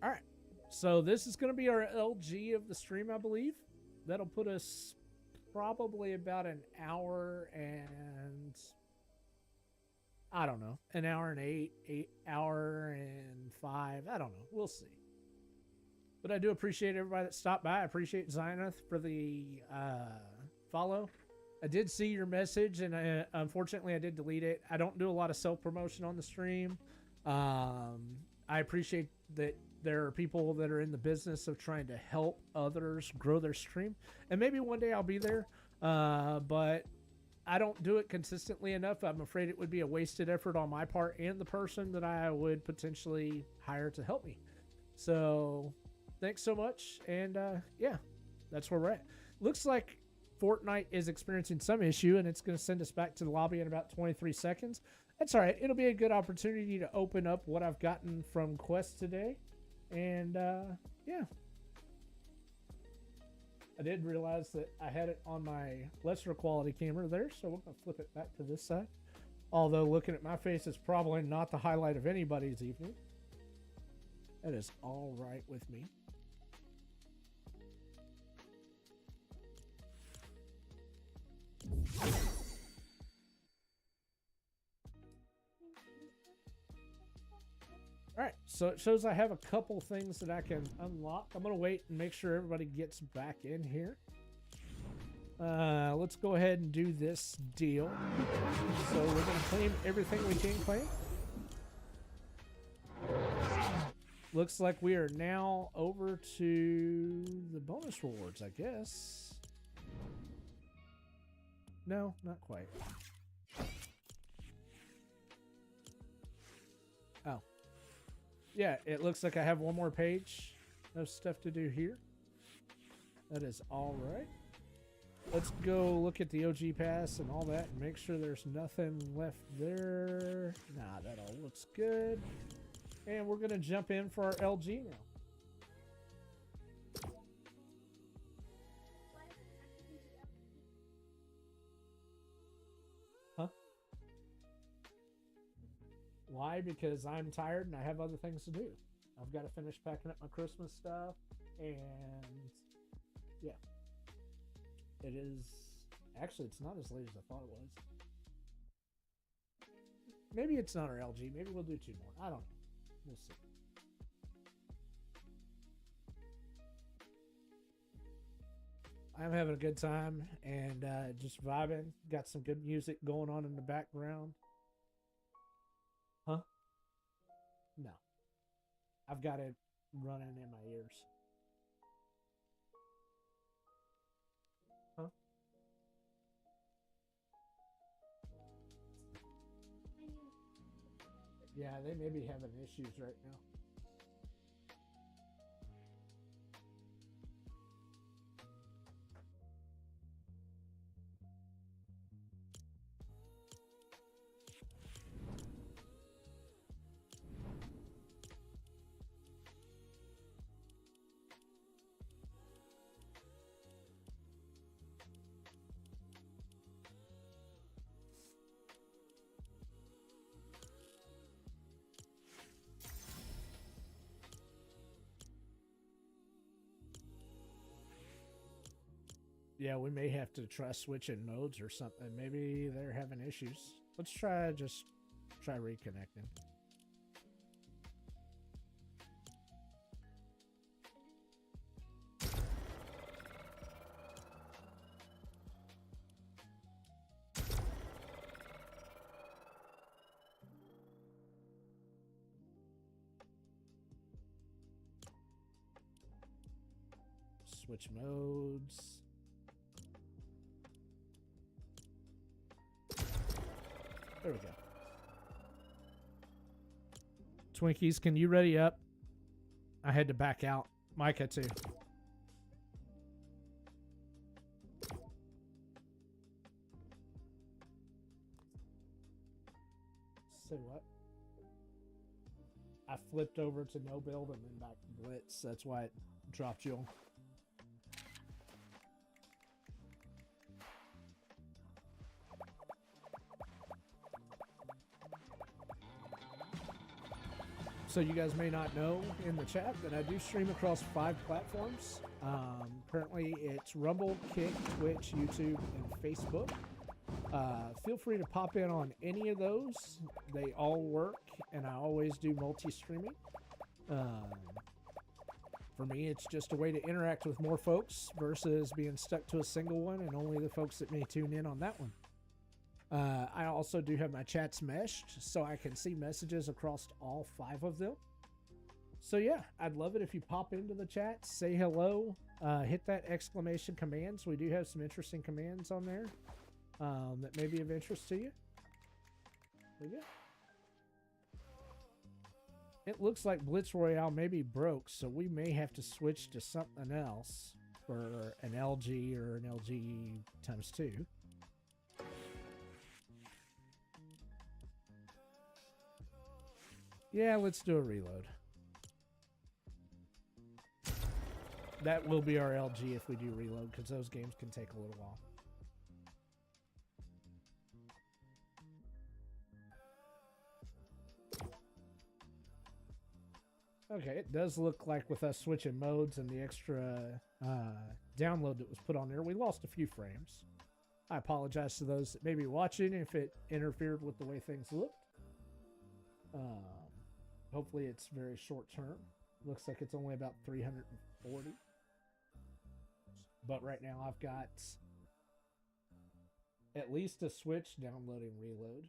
[SPEAKER 1] Alright, so this is going to be our LG of the stream, I believe. That'll put us probably about an hour and... I don't know. An hour and 8 hour and 5. I don't know. We'll see. But I do appreciate everybody that stopped by. I appreciate Zynoth for the follow. I did see your message, and unfortunately I did delete it. I don't do a lot of self-promotion on the stream. I appreciate that there are people that are in the business of trying to help others grow their stream. And maybe one day I'll be there, but I don't do it consistently enough. I'm afraid it would be a wasted effort on my part and the person that I would potentially hire to help me. So thanks so much. And yeah, that's where we're at. Looks like Fortnite is experiencing some issue, and it's going to send us back to the lobby in about 23 seconds. That's all right. It'll be a good opportunity to open up what I've gotten from Quest today. And yeah, I did realize that I had it on my lesser quality camera there, so we're going to flip it back to this side. Although looking at my face is probably not the highlight of anybody's evening. That is all right with me. Alright, so it shows I have a couple things that I can unlock. I'm going to wait and make sure everybody gets back in here. Let's go ahead and do this deal. So we're going to claim everything we can claim. Looks like we are now over to the bonus rewards, I guess. No, not quite. Oh. yeah, it looks like I have one more page of stuff to do here. That is all right. Let's go look at the OG pass and all that and make sure there's nothing left there. Nah, that all looks good. And we're going to jump in for our LG now. Huh? Why? Because I'm tired and I have other things to do. I've got to finish packing up my Christmas stuff, and yeah, it is. Actually, it's not as late as I thought it was. Maybe it's not our LG. Maybe we'll do 2 more. I don't know. We'll see. I'm having a good time and just vibing. Got some good music going on in the background. Huh? No. I've got it running in my ears. Huh? Yeah, they may be having issues right now. Yeah, we may have to try switching modes or something. Maybe they're having issues. Let's try reconnecting. Switch modes. There we go. Twinkies, can you ready up? I had to back out. Micah, too. Say what? I flipped over to no build and then back to blitz. That's why it dropped you. So you guys may not know in the chat that I do stream across 5 platforms. Currently it's Rumble, Kick, Twitch, YouTube, and Facebook. Feel free to pop in on any of those. They all work, and I always do multi-streaming. For me, it's just a way to interact with more folks versus being stuck to a single one and only the folks that may tune in on that one. I also do have my chats meshed, so I can see messages across all 5 of them. So yeah, I'd love it if you pop into the chat, say hello, hit that exclamation commands. We do have some interesting commands on there that may be of interest to you. But yeah. It looks like Blitz Royale may be broke, so we may have to switch to something else for an LG or an LG times 2. Yeah, let's do a reload. That will be our LG if we do reload, because those games can take a little while. Okay, it does look like with us switching modes and the extra download that was put on there, we lost a few frames. I apologize to those that may be watching if it interfered with the way things looked. Hopefully it's very short term. Looks like it's only about 340. But right now I've got at least a Switch downloading reload.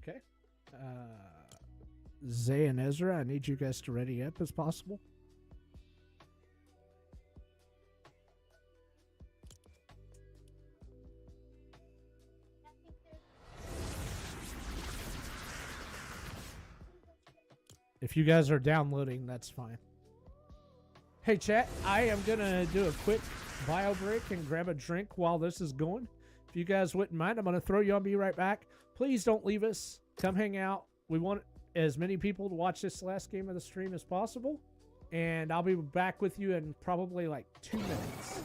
[SPEAKER 1] Okay. Zay and Ezra, I need you guys to ready up as possible. If you guys are downloading, that's fine. Hey, chat, I am going to do a quick bio break and grab a drink while this is going. If you guys wouldn't mind, I'm going to throw you on Be Right Back. Please don't leave us. Come hang out. We want as many people to watch this last game of the stream as possible. And I'll be back with you in probably like 2 minutes.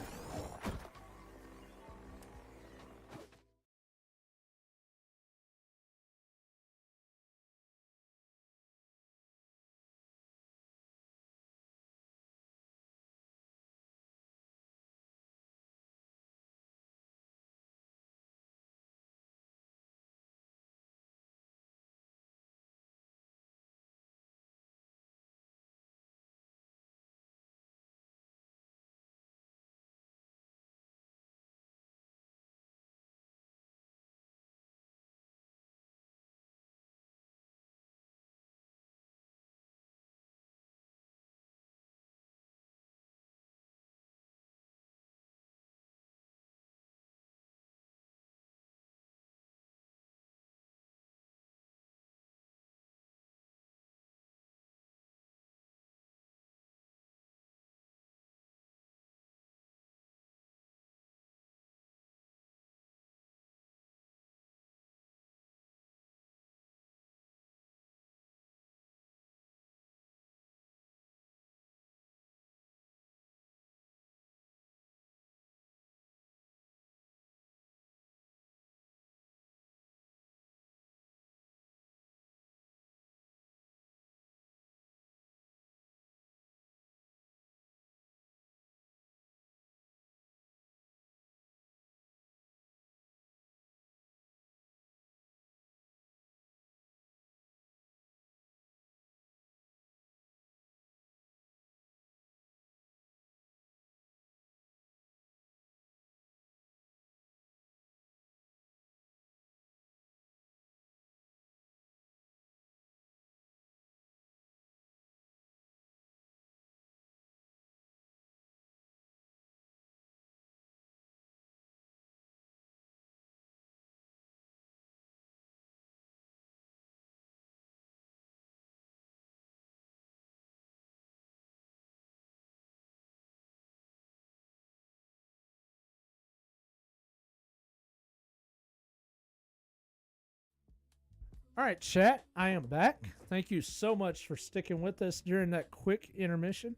[SPEAKER 1] All right, chat, I am back. Thank you so much for sticking with us during that quick intermission.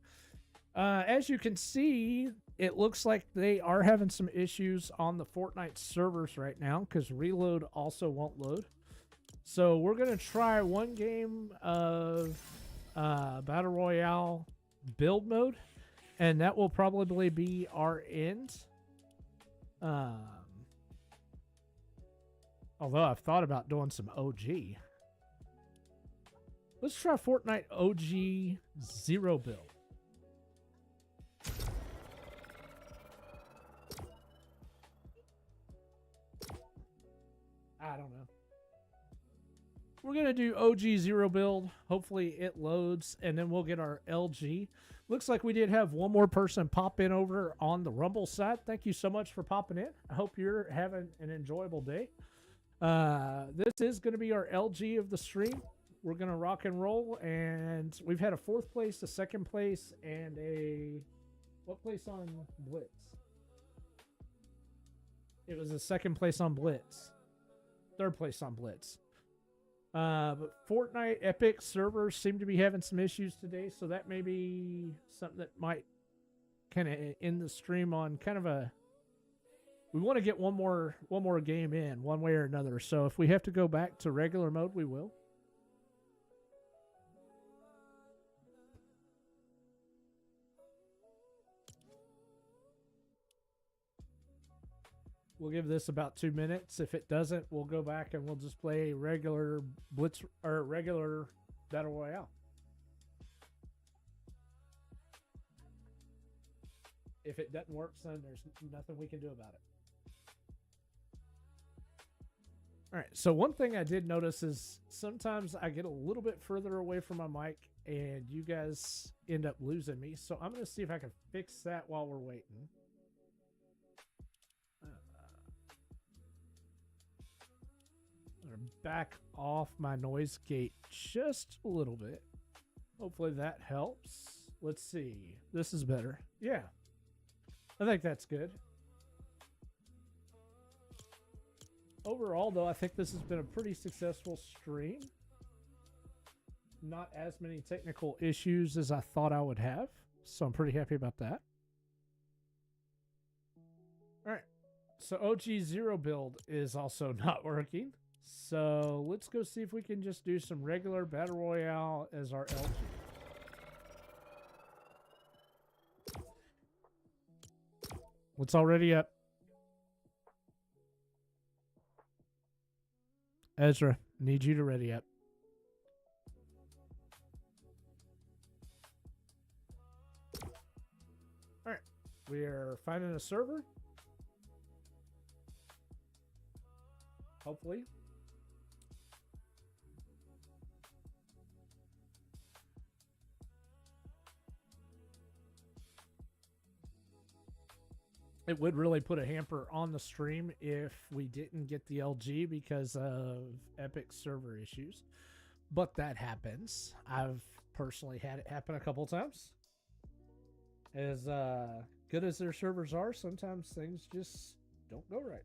[SPEAKER 1] As you can see, it looks like they are having some issues on the Fortnite servers right now because reload also won't load. So we're going to try one game of Battle Royale build mode, and that will probably be our end. Although I've thought about doing some OG. Let's try Fortnite OG Zero build. I don't know. We're going to do OG Zero build. Hopefully it loads, and then we'll get our LG. Looks like we did have one more person pop in over on the Rumble side. Thank you so much for popping in. I hope you're having an enjoyable day. This is going to be our LG of the stream. We're going to rock and roll, and we've had a 4th place, a 2nd place, and a... What place on Blitz? It was a 2nd place on Blitz. 3rd place on Blitz. But Fortnite Epic servers seem to be having some issues today, so that may be something that might kind of end the stream on kind of a... We want to get one more game in, one way or another. So if we have to go back to regular mode, we will. We'll give this about 2 minutes. If it doesn't, we'll go back and we'll just play regular Blitz or regular Battle Royale. If it doesn't work, son, there's nothing we can do about it. All right. So one thing I did notice is sometimes I get a little bit further away from my mic and you guys end up losing me. So I'm going to see if I can fix that while we're waiting. I'm going to back off my noise gate just a little bit. Hopefully that helps. Let's see. This is better. Yeah. I think that's good. Overall, though, I think this has been a pretty successful stream. Not as many technical issues as I thought I would have, so I'm pretty happy about that. All right, so OG0 build is also not working. So let's go see if we can just do some regular Battle Royale as our LG. What's already up? Ezra, need you to ready up. All right, we are finding a server. Hopefully. It would really put a hamper on the stream if we didn't get the LG because of Epic server issues. But that happens. I've personally had it happen a couple times. As good as their servers are, sometimes things just don't go right.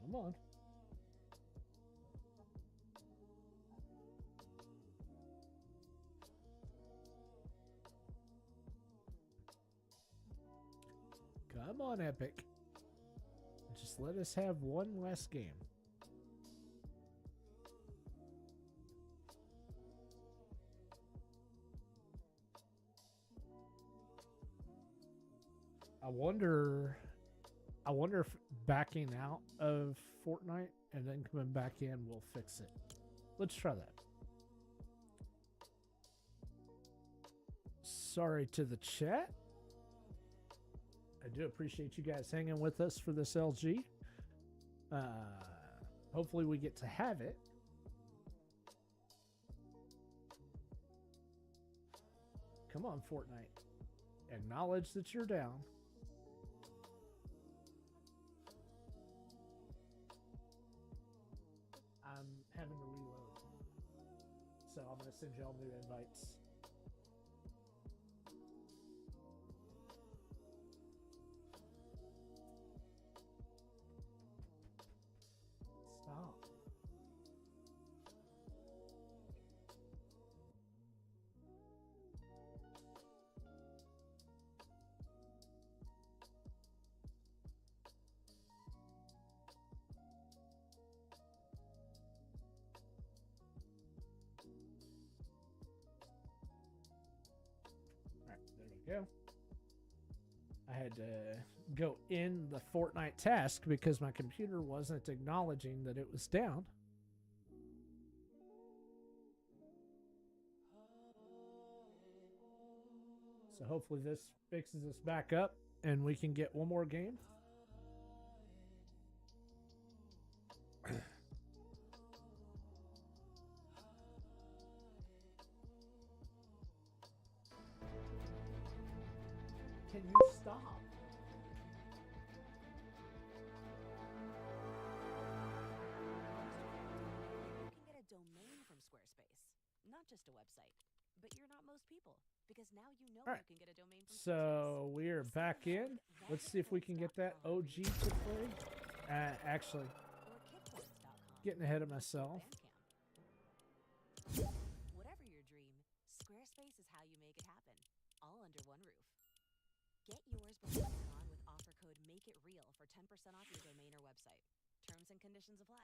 [SPEAKER 1] Come on. Come on, Epic. Just let us have one last game. I wonder if backing out of Fortnite and then coming back in will fix it. Let's try that. Sorry to the chat. I do appreciate you guys hanging with us for this LG. Hopefully we get to have it. Come on, Fortnite. Acknowledge that you're down. I'm having to reload. So I'm going to send y'all new invites. Stop. Go. I had to go in the Fortnite task because my computer wasn't acknowledging that it was down. So hopefully this fixes us back up and we can get one more game. Can you stop?
[SPEAKER 3] You can get a domain from Squarespace, not just a website. But you're not most people, because now you know you can get a domain from
[SPEAKER 1] So we are back in. Let's see if we can get that OG to play. Actually, getting ahead of myself.
[SPEAKER 3] Whatever your dream, Squarespace is how you make it happen, all under one roof. Get yours before it's gone with offer code MAKEITREAL for 10% off your domain or website. Terms and conditions apply.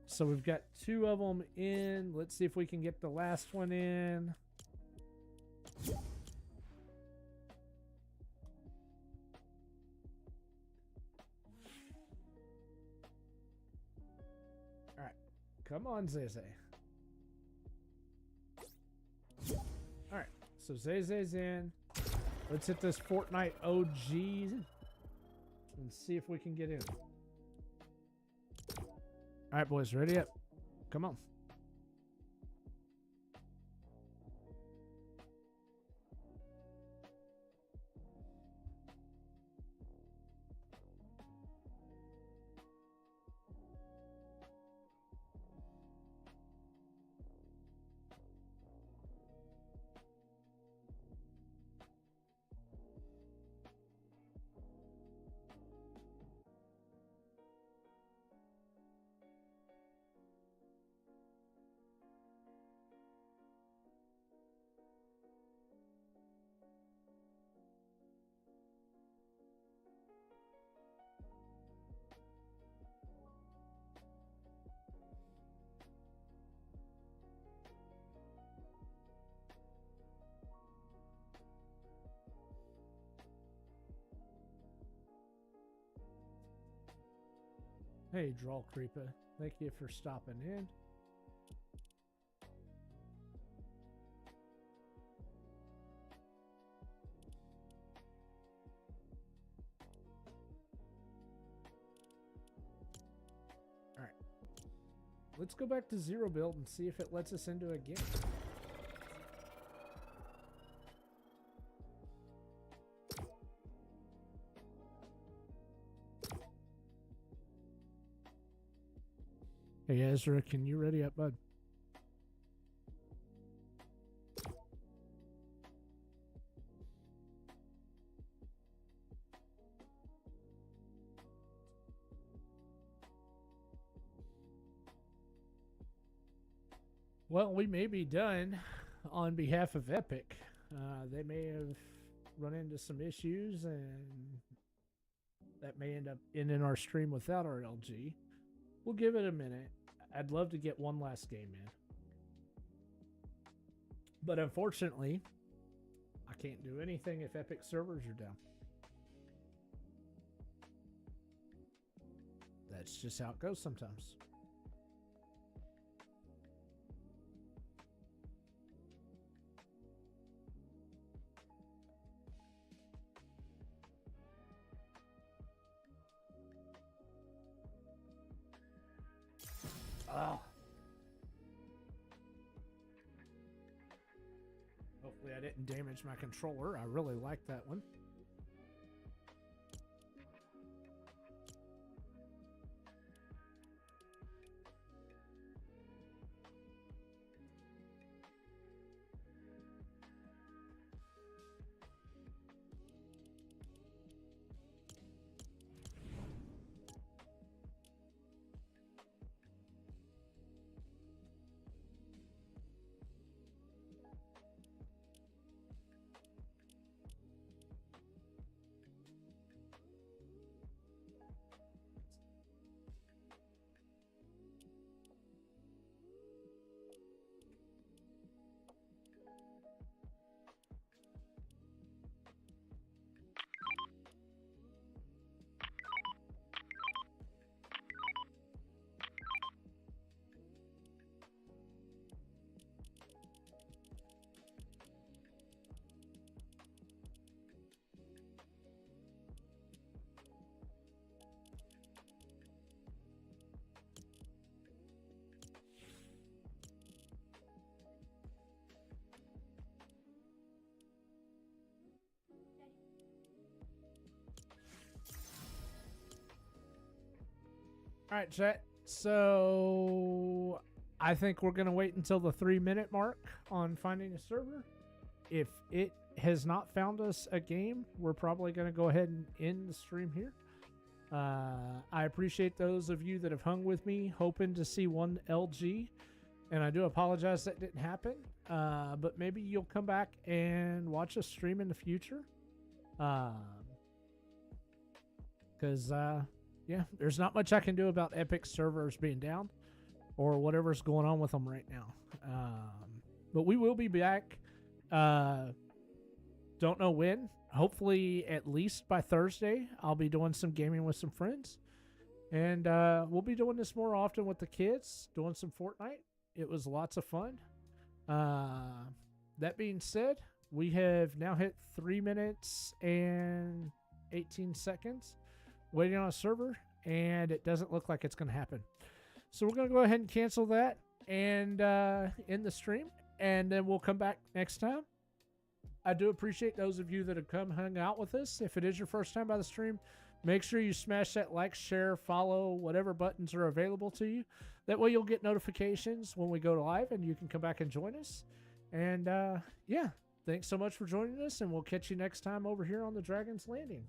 [SPEAKER 1] So we've got 2 of them in. Let's see if we can get the last one in. All right. Come on, Zeze. All right. So Zeze's in. Let's hit this Fortnite OG and see if we can get in. All right, boys, ready up. Come on. Hey, Draw Creeper. Thank you for stopping in. All right. Let's go back to zero build and see if it lets us into a game. Hey, Ezra, can you ready up, bud? Well, we may be done on behalf of Epic. They may have run into some issues, and that may end up ending our stream without our LG. We'll give it a minute. I'd love to get one last game in. But unfortunately, I can't do anything if Epic servers are down. That's just how it goes sometimes. Oh. Hopefully I didn't damage my controller. I really like that one. All right, chat. So I think we're going to wait until the 3-minute mark on finding a server. If it has not found us a game, we're probably going to go ahead and end the stream here. I appreciate those of you that have hung with me, hoping to see one LG. And I do apologize that didn't happen. But maybe you'll come back and watch us stream in the future. Because... yeah, there's not much I can do about Epic servers being down. or whatever's going on with them right now. But we will be back. Don't know when. Hopefully, at least by Thursday, I'll be doing some gaming with some friends. And we'll be doing this more often with the kids, doing some Fortnite. It was lots of fun. That being said, we have now hit 3 minutes and 18 seconds waiting on a server, and it doesn't look like it's going to happen. So we're going to go ahead and cancel that and end the stream, and then we'll come back next time. I do appreciate those of you that have come hung out with us. If it is your first time by the stream, make sure you smash that like, share, follow, whatever buttons are available to you. That way you'll get notifications when we go live, and you can come back and join us. And yeah, thanks so much for joining us, and we'll catch you next time over here on the Dragon's Landing.